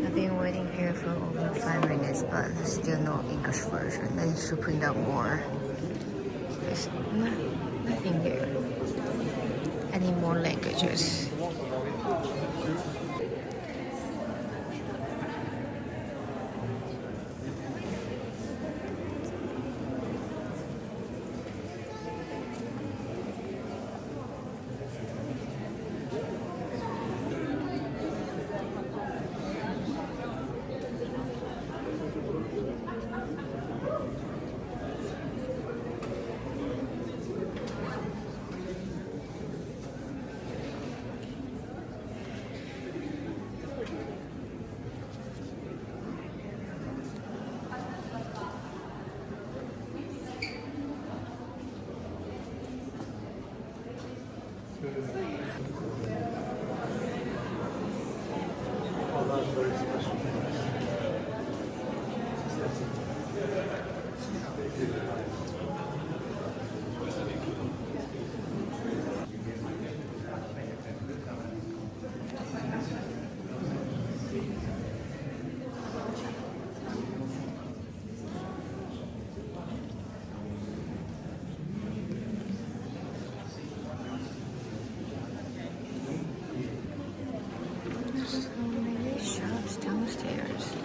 I've been waiting here for over 5 minutes, but there's still no English version. I need to print out more. There's nothing here. I need more languages.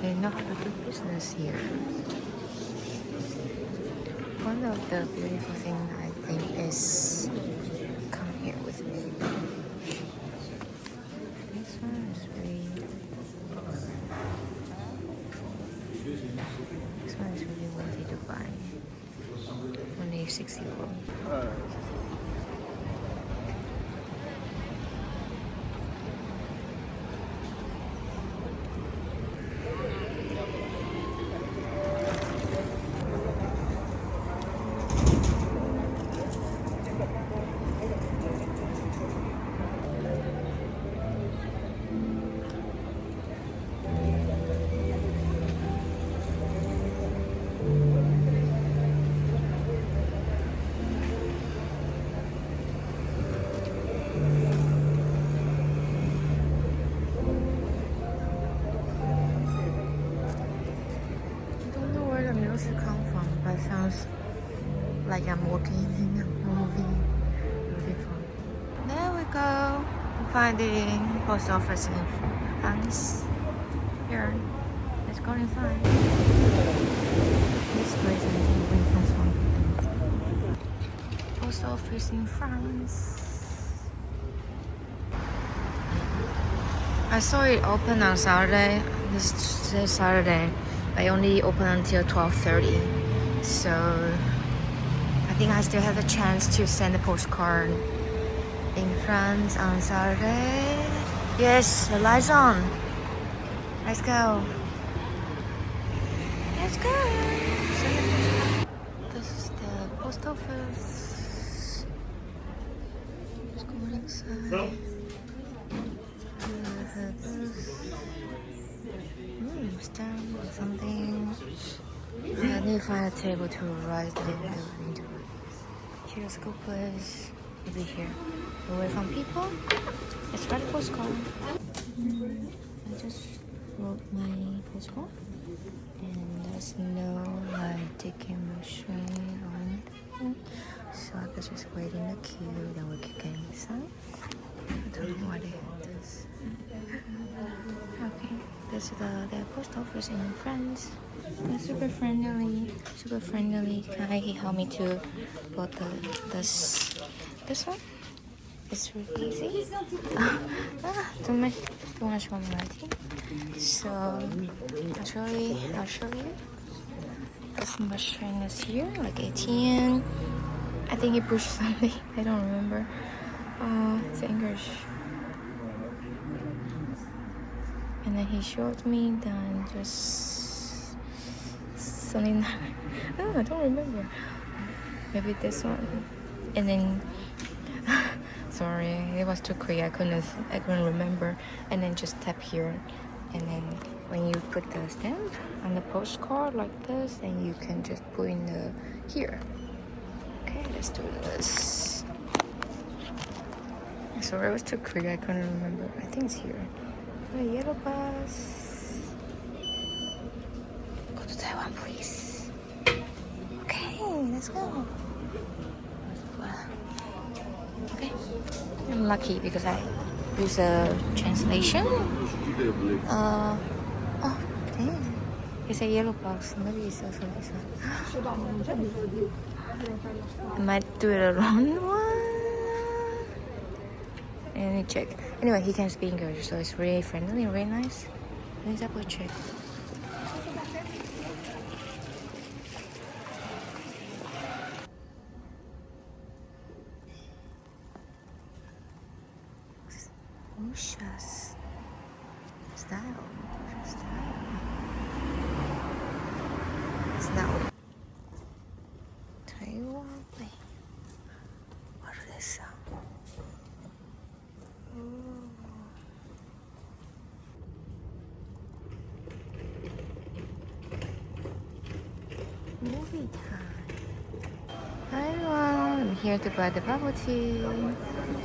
They know how to do business here. One of the beautiful things I think is come here with me. This one is really This one is really worthy to buy. Only 60 euro. But it sounds like I'm working in a movie. Beautiful. There we go. We find the post office in France. Here. Let's go inside. This place I think we can find. Post office in France. I saw it open on Saturday. This Saturday. I only open until 12:30, so I think I still have the chance to send a postcard in France on Saturday. Yes, the light's on. Let's go. Let's go. This is the post office. Let's go inside. Stamp or something. I need to find a table to write into it. Here's a good place. Maybe here. Away from people. Let's write a postcard. I just wrote my postcard. And there's no like ticket machine or anything. So I could just wait in the queue. Then we can get inside. I don't know why they have this. Okay. This is the post office in France. They're super friendly. Can he help me to put this one? It's really easy. Too much formality. So I'll show you. This machine is here, like ATM. I think he pushed something. I don't remember. It's English. And then he showed me then just something. I don't remember. Maybe this one. And then sorry, it was too quick. I couldn't remember. And then just tap here. And then when you put the stamp on the postcard like this, then you can just put in the here. Okay, let's do this. Sorry, it was too quick. I couldn't remember. I think it's here. The yellow bus. Go to Taiwan, please. Okay, let's go. Okay, I'm lucky because I use a translation. Oh, damn. It's a yellow box. Maybe it's also this one. I might do it wrong one. Let me check. Anyway, he can speak English, so it's really friendly and really nice. Let me double check. Rouge's style. Style. Taiwan. What is this sound? Movie time. Hi everyone, I'm here to buy the bubble tea.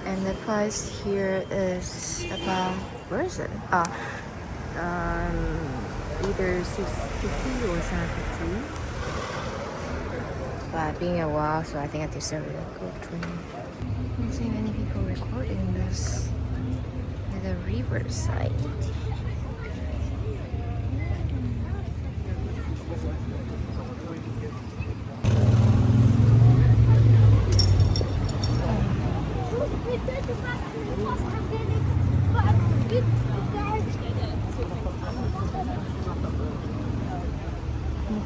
And the price here is about, where is it? Either $6.50 or $7.50. But being a while, so I think I deserve a good drink. I don't see many people recording this at the riverside.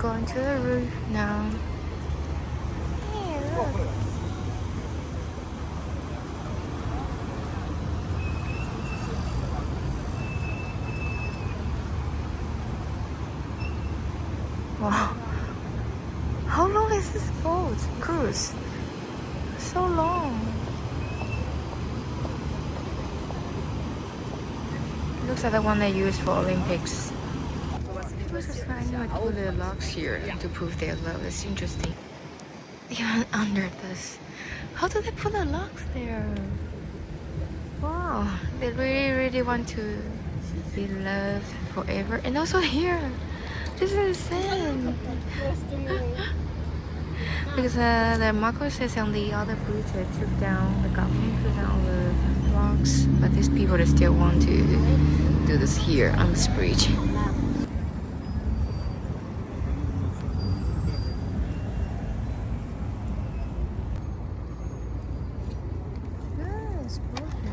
going to the roof now. Hey, look. Wow. How long is this boat cruise? So long. Looks like the one they use for Olympics. People just trying to put their locks here to prove their love. It's interesting. Even under this. How do they put the locks there? Wow. They really, really want to be loved forever. And also here. This is insane. Because the Marco says on the other bridge they took down, the government took down the locks. But these people they still want to do this here on this bridge. Yes, perfect.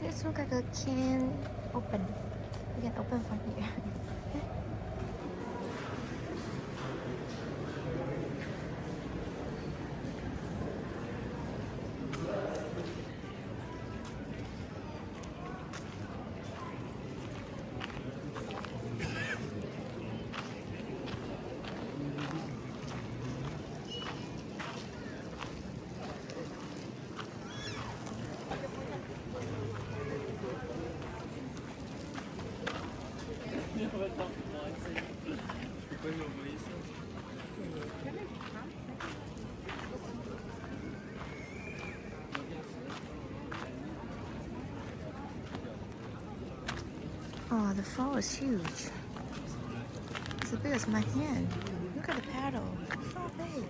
This looks like a can open. We can open from here. Oh, the fall is huge. It's as big as my hand. Look at the paddle. It's so big.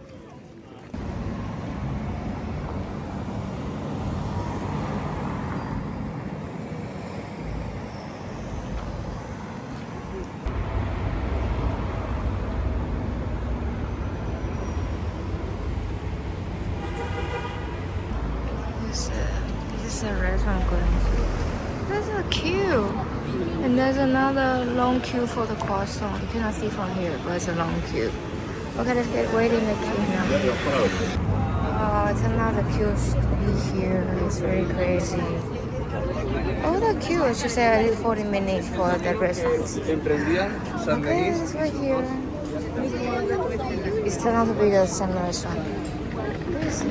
This is a restaurant going to. There's a queue. And there's another long queue for the croissant. You cannot see from here, but it's a long queue. Okay, let's get waiting in the queue now. Oh, it's another queue to be here. It's really crazy. Oh, the queue. She said I need 40 minutes for the restaurant. Okay, it's right here. It's turned out to be the same restaurant. Where is it?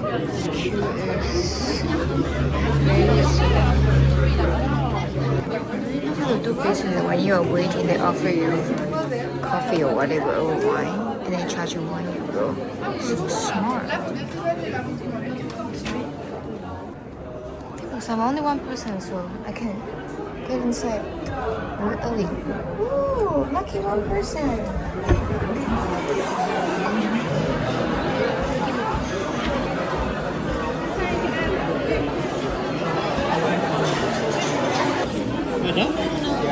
This queue is crazy. You have to do business when you are waiting. They offer you coffee or whatever or wine, and they charge you €1. So smart. Because I'm only one person, so I can get inside early. Ooh, lucky one person.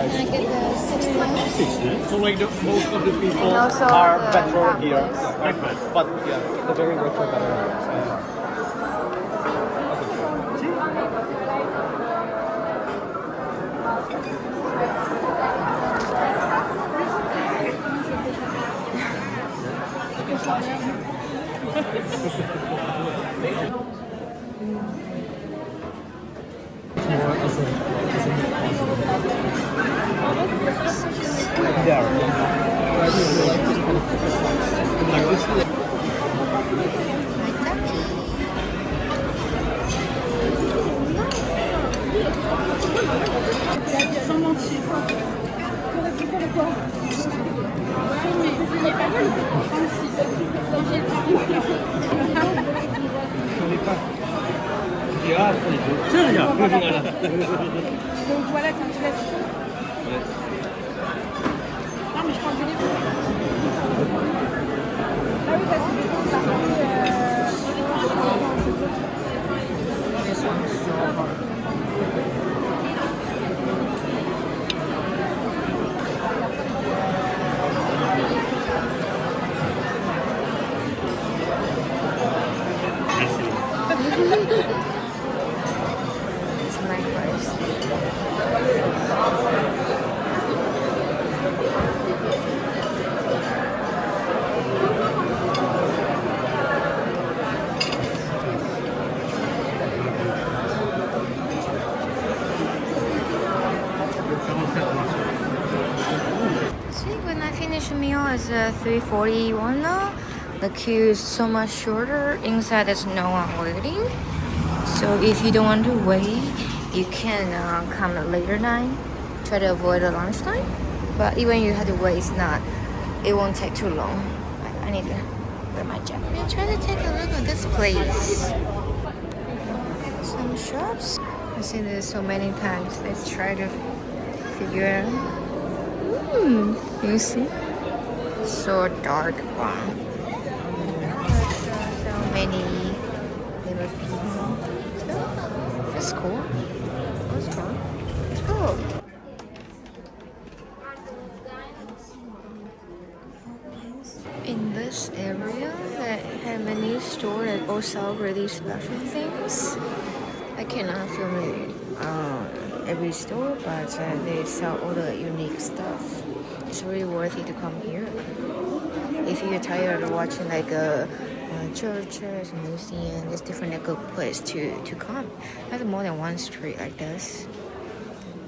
I get the 60. So like most of the people also are the petrol breakfast. here, but yeah, the very rich are better. Donc voilà, quand tu laisses. Non, mais je prends du livre. Ah oui, parce que du coup, ça This one is so hard. It's my price. See, when I finish a meal, it's 3:41 now. The queue is so much shorter. Inside, there's no one waiting. So if you don't want to wait, you can come at later time. Try to avoid the lunchtime. But even you have to wait, it won't take too long. I need to wear my jacket. I'm trying to take a look at this place. Some shops. I see this so many times. Let's try to figure out. You see? So dark. Wow. So many little people. That's cool. That's cool. It's cool. In this area, they have many stores. store that also really special things. I cannot film it every store, but they sell all the unique stuff. It's really worthy to come here. If you're tired of watching like churches, museum, it's different a good place to come. There's more than one street like this,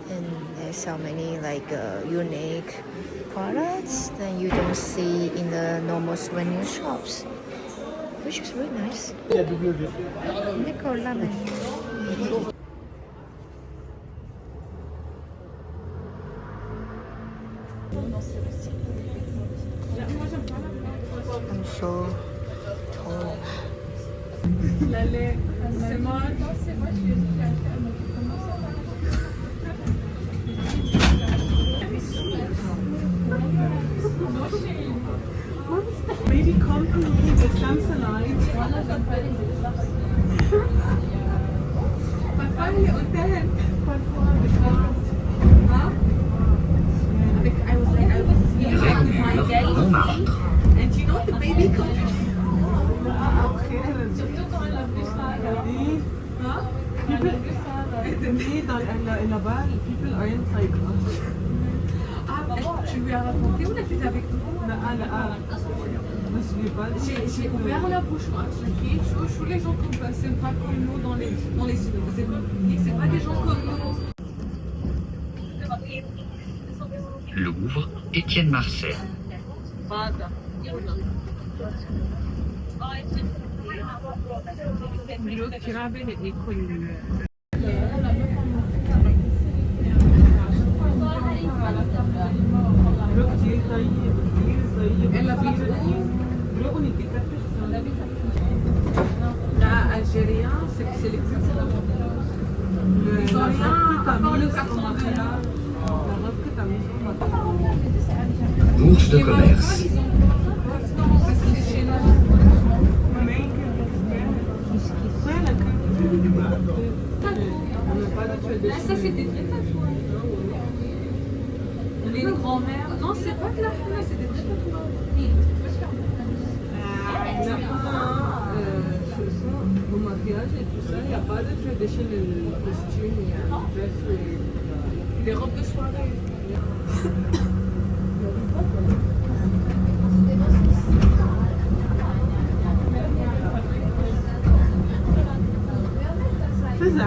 and there's so many like unique products that you don't see in the normal souvenir shops, which is really nice. Nickel lemon. I'm so tall. Maybe company with Samsonite. Parfois, il est hôtel. Parfois, I was with my daddy. And you know the baby company? People aren't like us. Tu lui as raconté ou là tu étais avec nous? J'ai ouvert la bouche, moi. J'ai dit, chou, les gens comme ça, c'est pas comme nous dans les cinémas. C'est pas des gens comme nous. Louvre, Étienne Marcel. Elle habite où? Là, Algérien, c'est les plus gros. Ils ont rien à part le carton de là. Bourse de commerce. Parce que c'est chez nous. Là, ça, c'est des vrais tatouages. Les grands-mères. Non, c'est pas de la henna, c'est des vrais tatouages. Au mariage et tout ça, il n'y a pas de traditional costume, il y a des robes de soirée. C'est ça.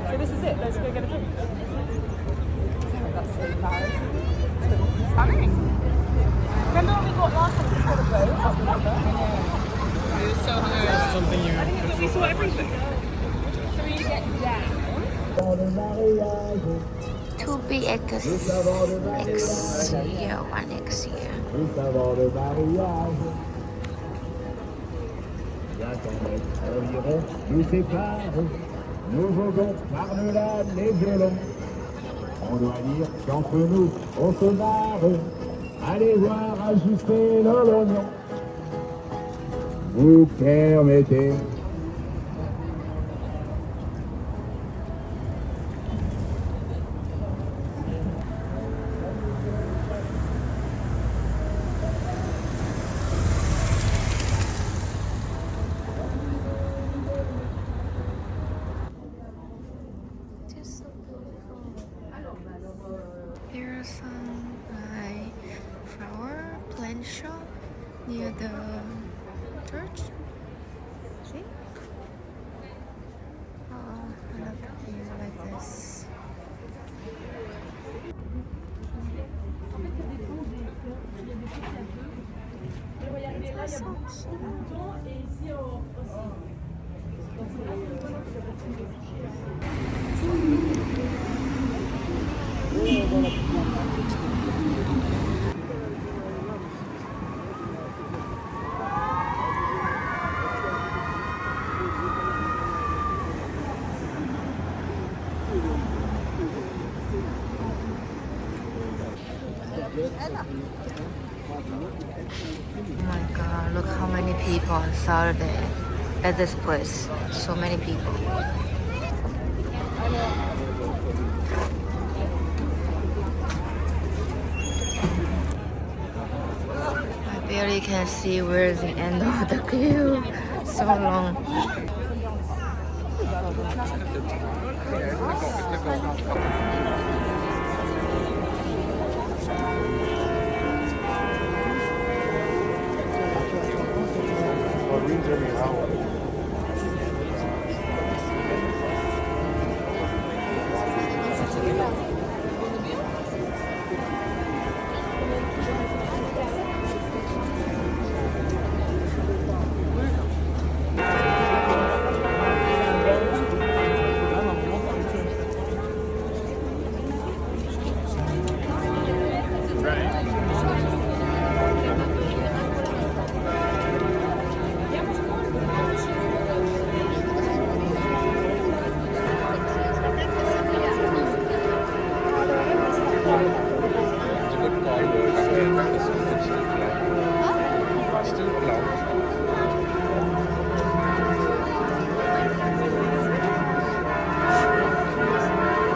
So this is it. Let's go get a drink. That's so embarrassing. Remember when we got last time we got a boat? It was so hard. Something you. I think it was we saw everything. So we get down. To be X year, 1X year. nous voguons par-delà les violons. On doit dire qu'entre nous, on se marre. Allez voir ajuster l'oignon. Vous permettez. There are some flower plant shop near the church. See? I love the view like this. That's so Oh my god, look how many people on Saturday at this place. So many people. I barely can see where's the end of the queue. So long.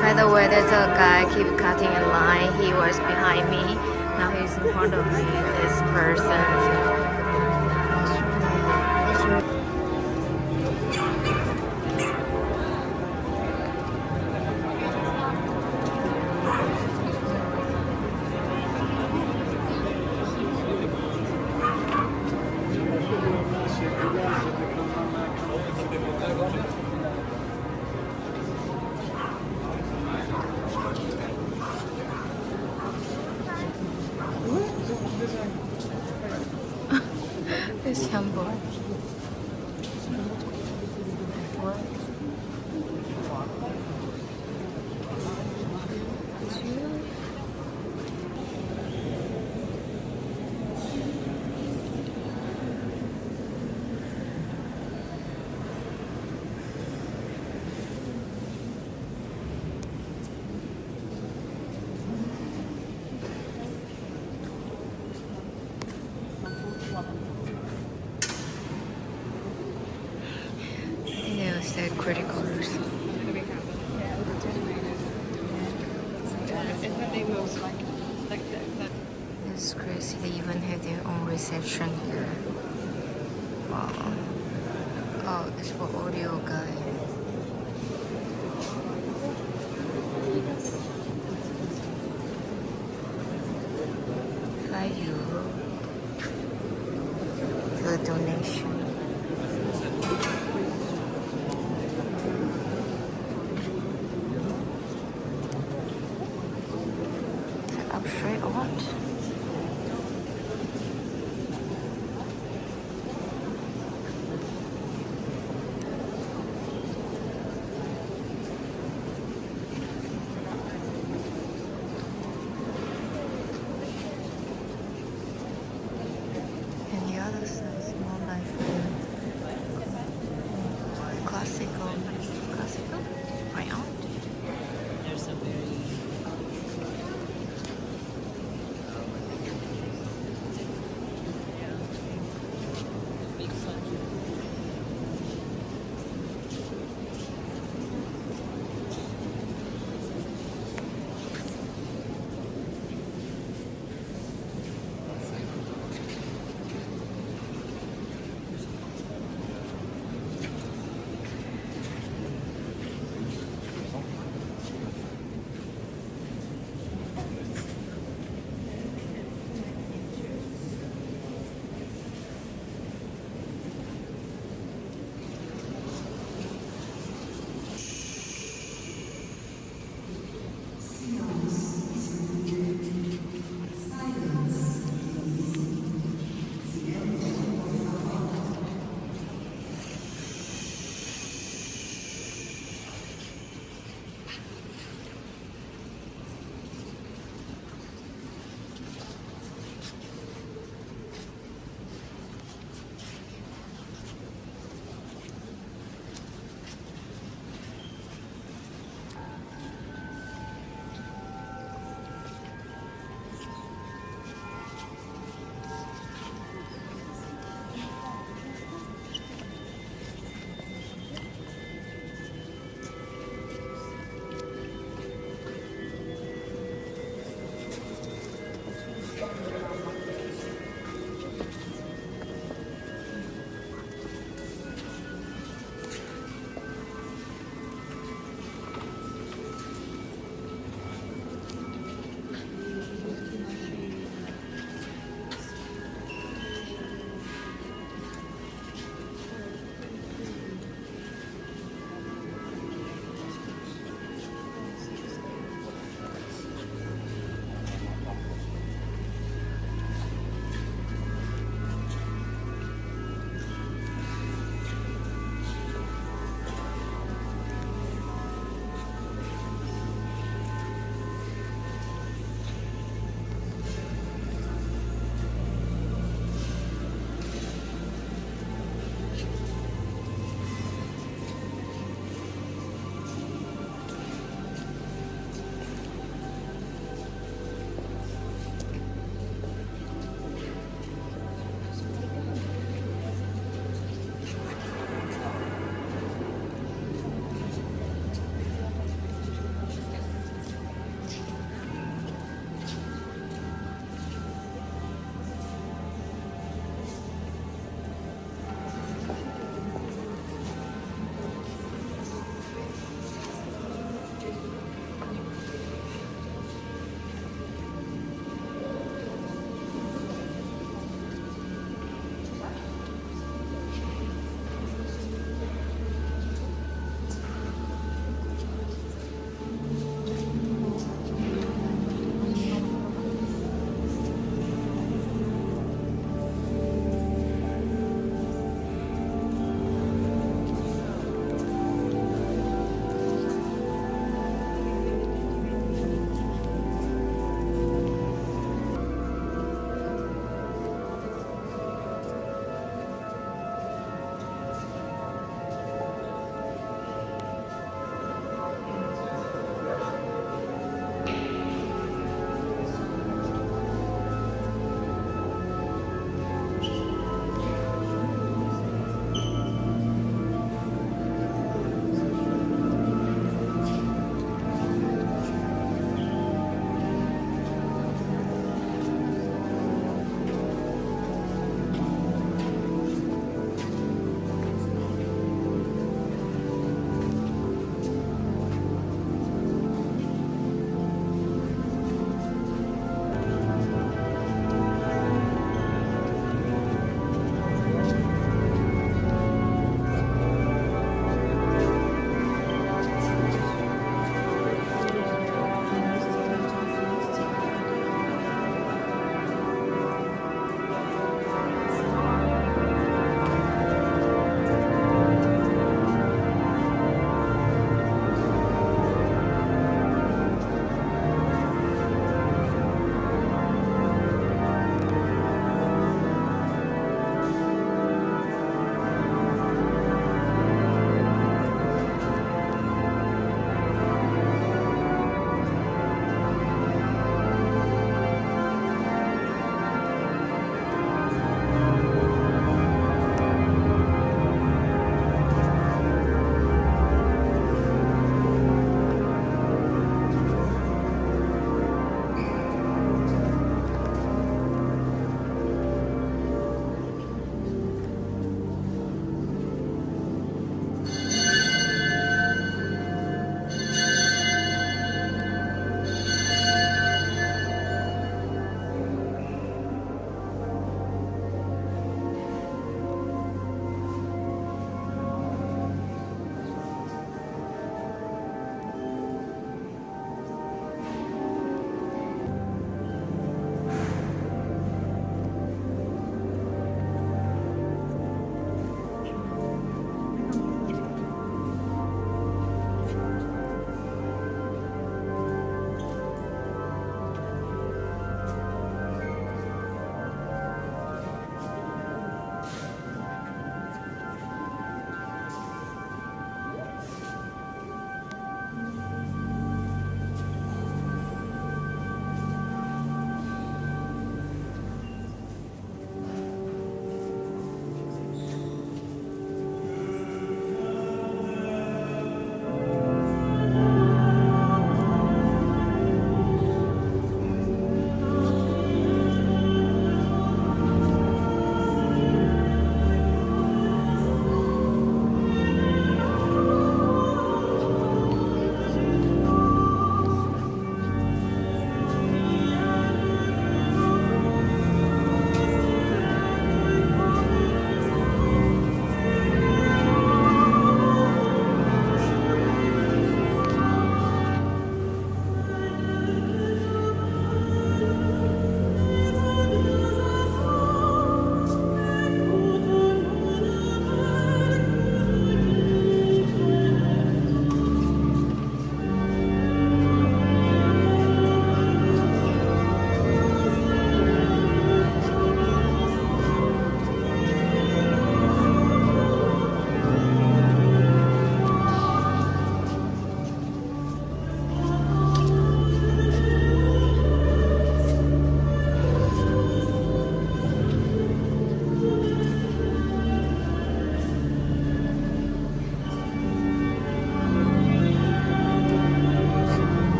By the way, there's a guy keep cutting a line. He was behind me. Now he's in front of me. This person. It's humble. The critical. It's crazy. They even have their own reception here. Wow. Oh, it's for audio guy. €5 for the donation. Up straight or what? And the other side is more like classical.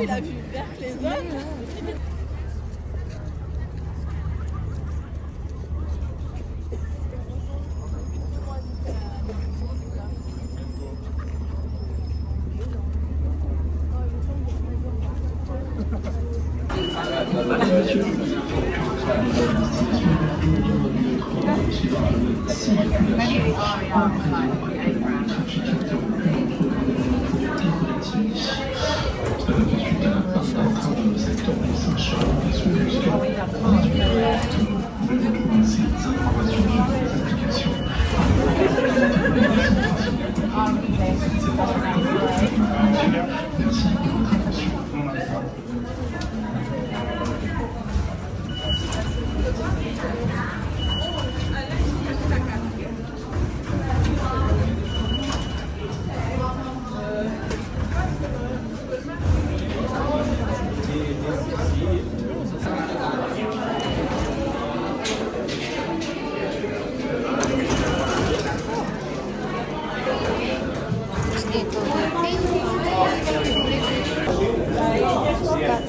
il a vu vert les autres.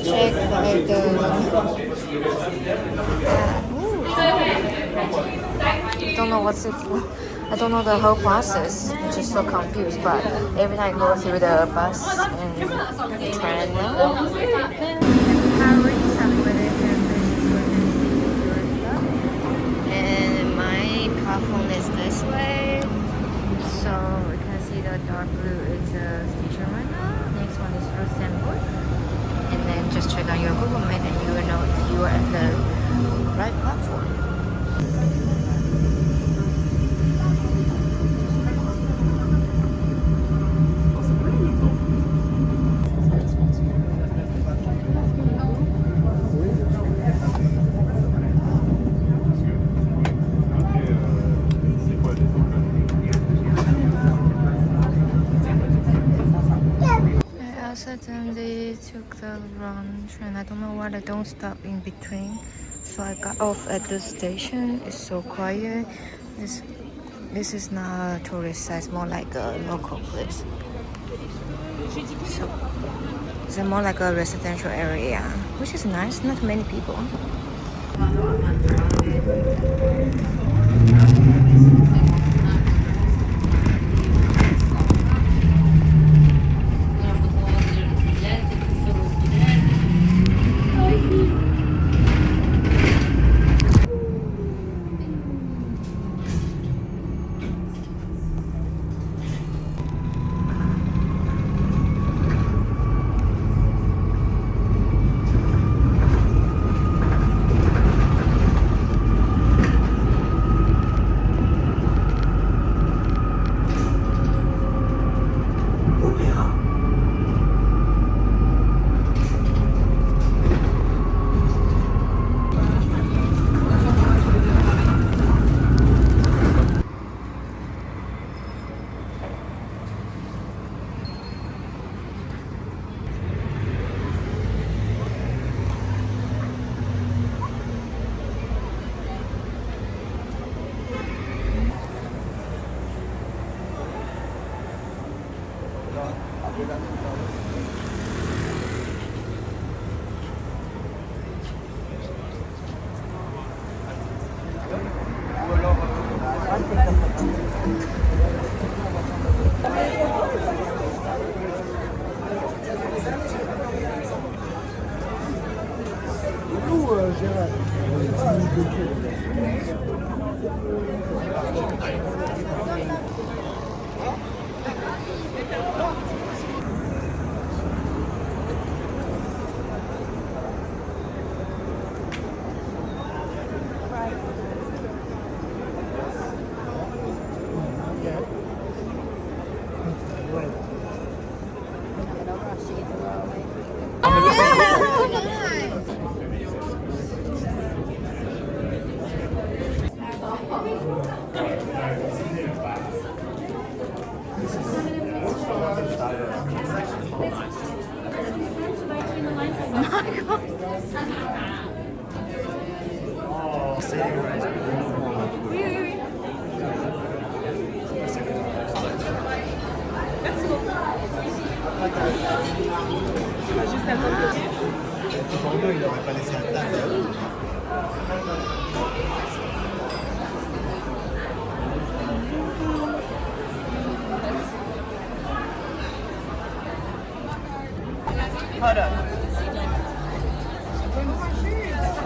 Check by the don't know what's it for. I don't know the whole process. I'm just so confused. But every time I go through the bus and train now. And my platform is this way. So you can see the dark blue is the station right now. Next one is Rosenborg. And then just check on your Google Map and you will know if you are at the right platform. I accidentally took the wrong train. I don't know why they don't stop in between. So I got off at the station. It's so quiet. This is not a tourist site, it's more like a local place. So it's more like a residential area, which is nice, not many people. Bordeaux, il n'aurait pas laissé un table.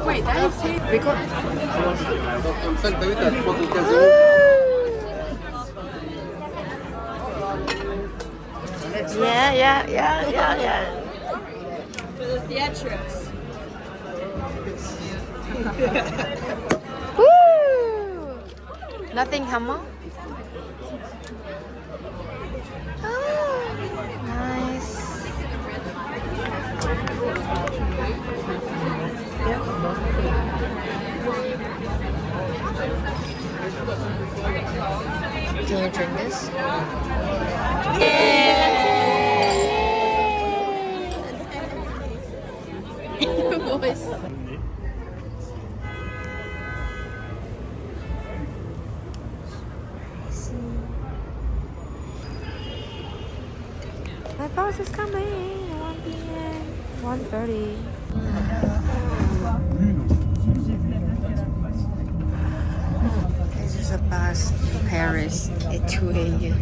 Wait, that is it. Comme ça, t'as vu, t'as 3 occasions. Yeah. For the theatrics. Woo! Nothing come on? Oh, nice. Can you drink this? Voice. My boss is coming. 1 p.m. 1:30. This is a bus in Paris at 2 a.m.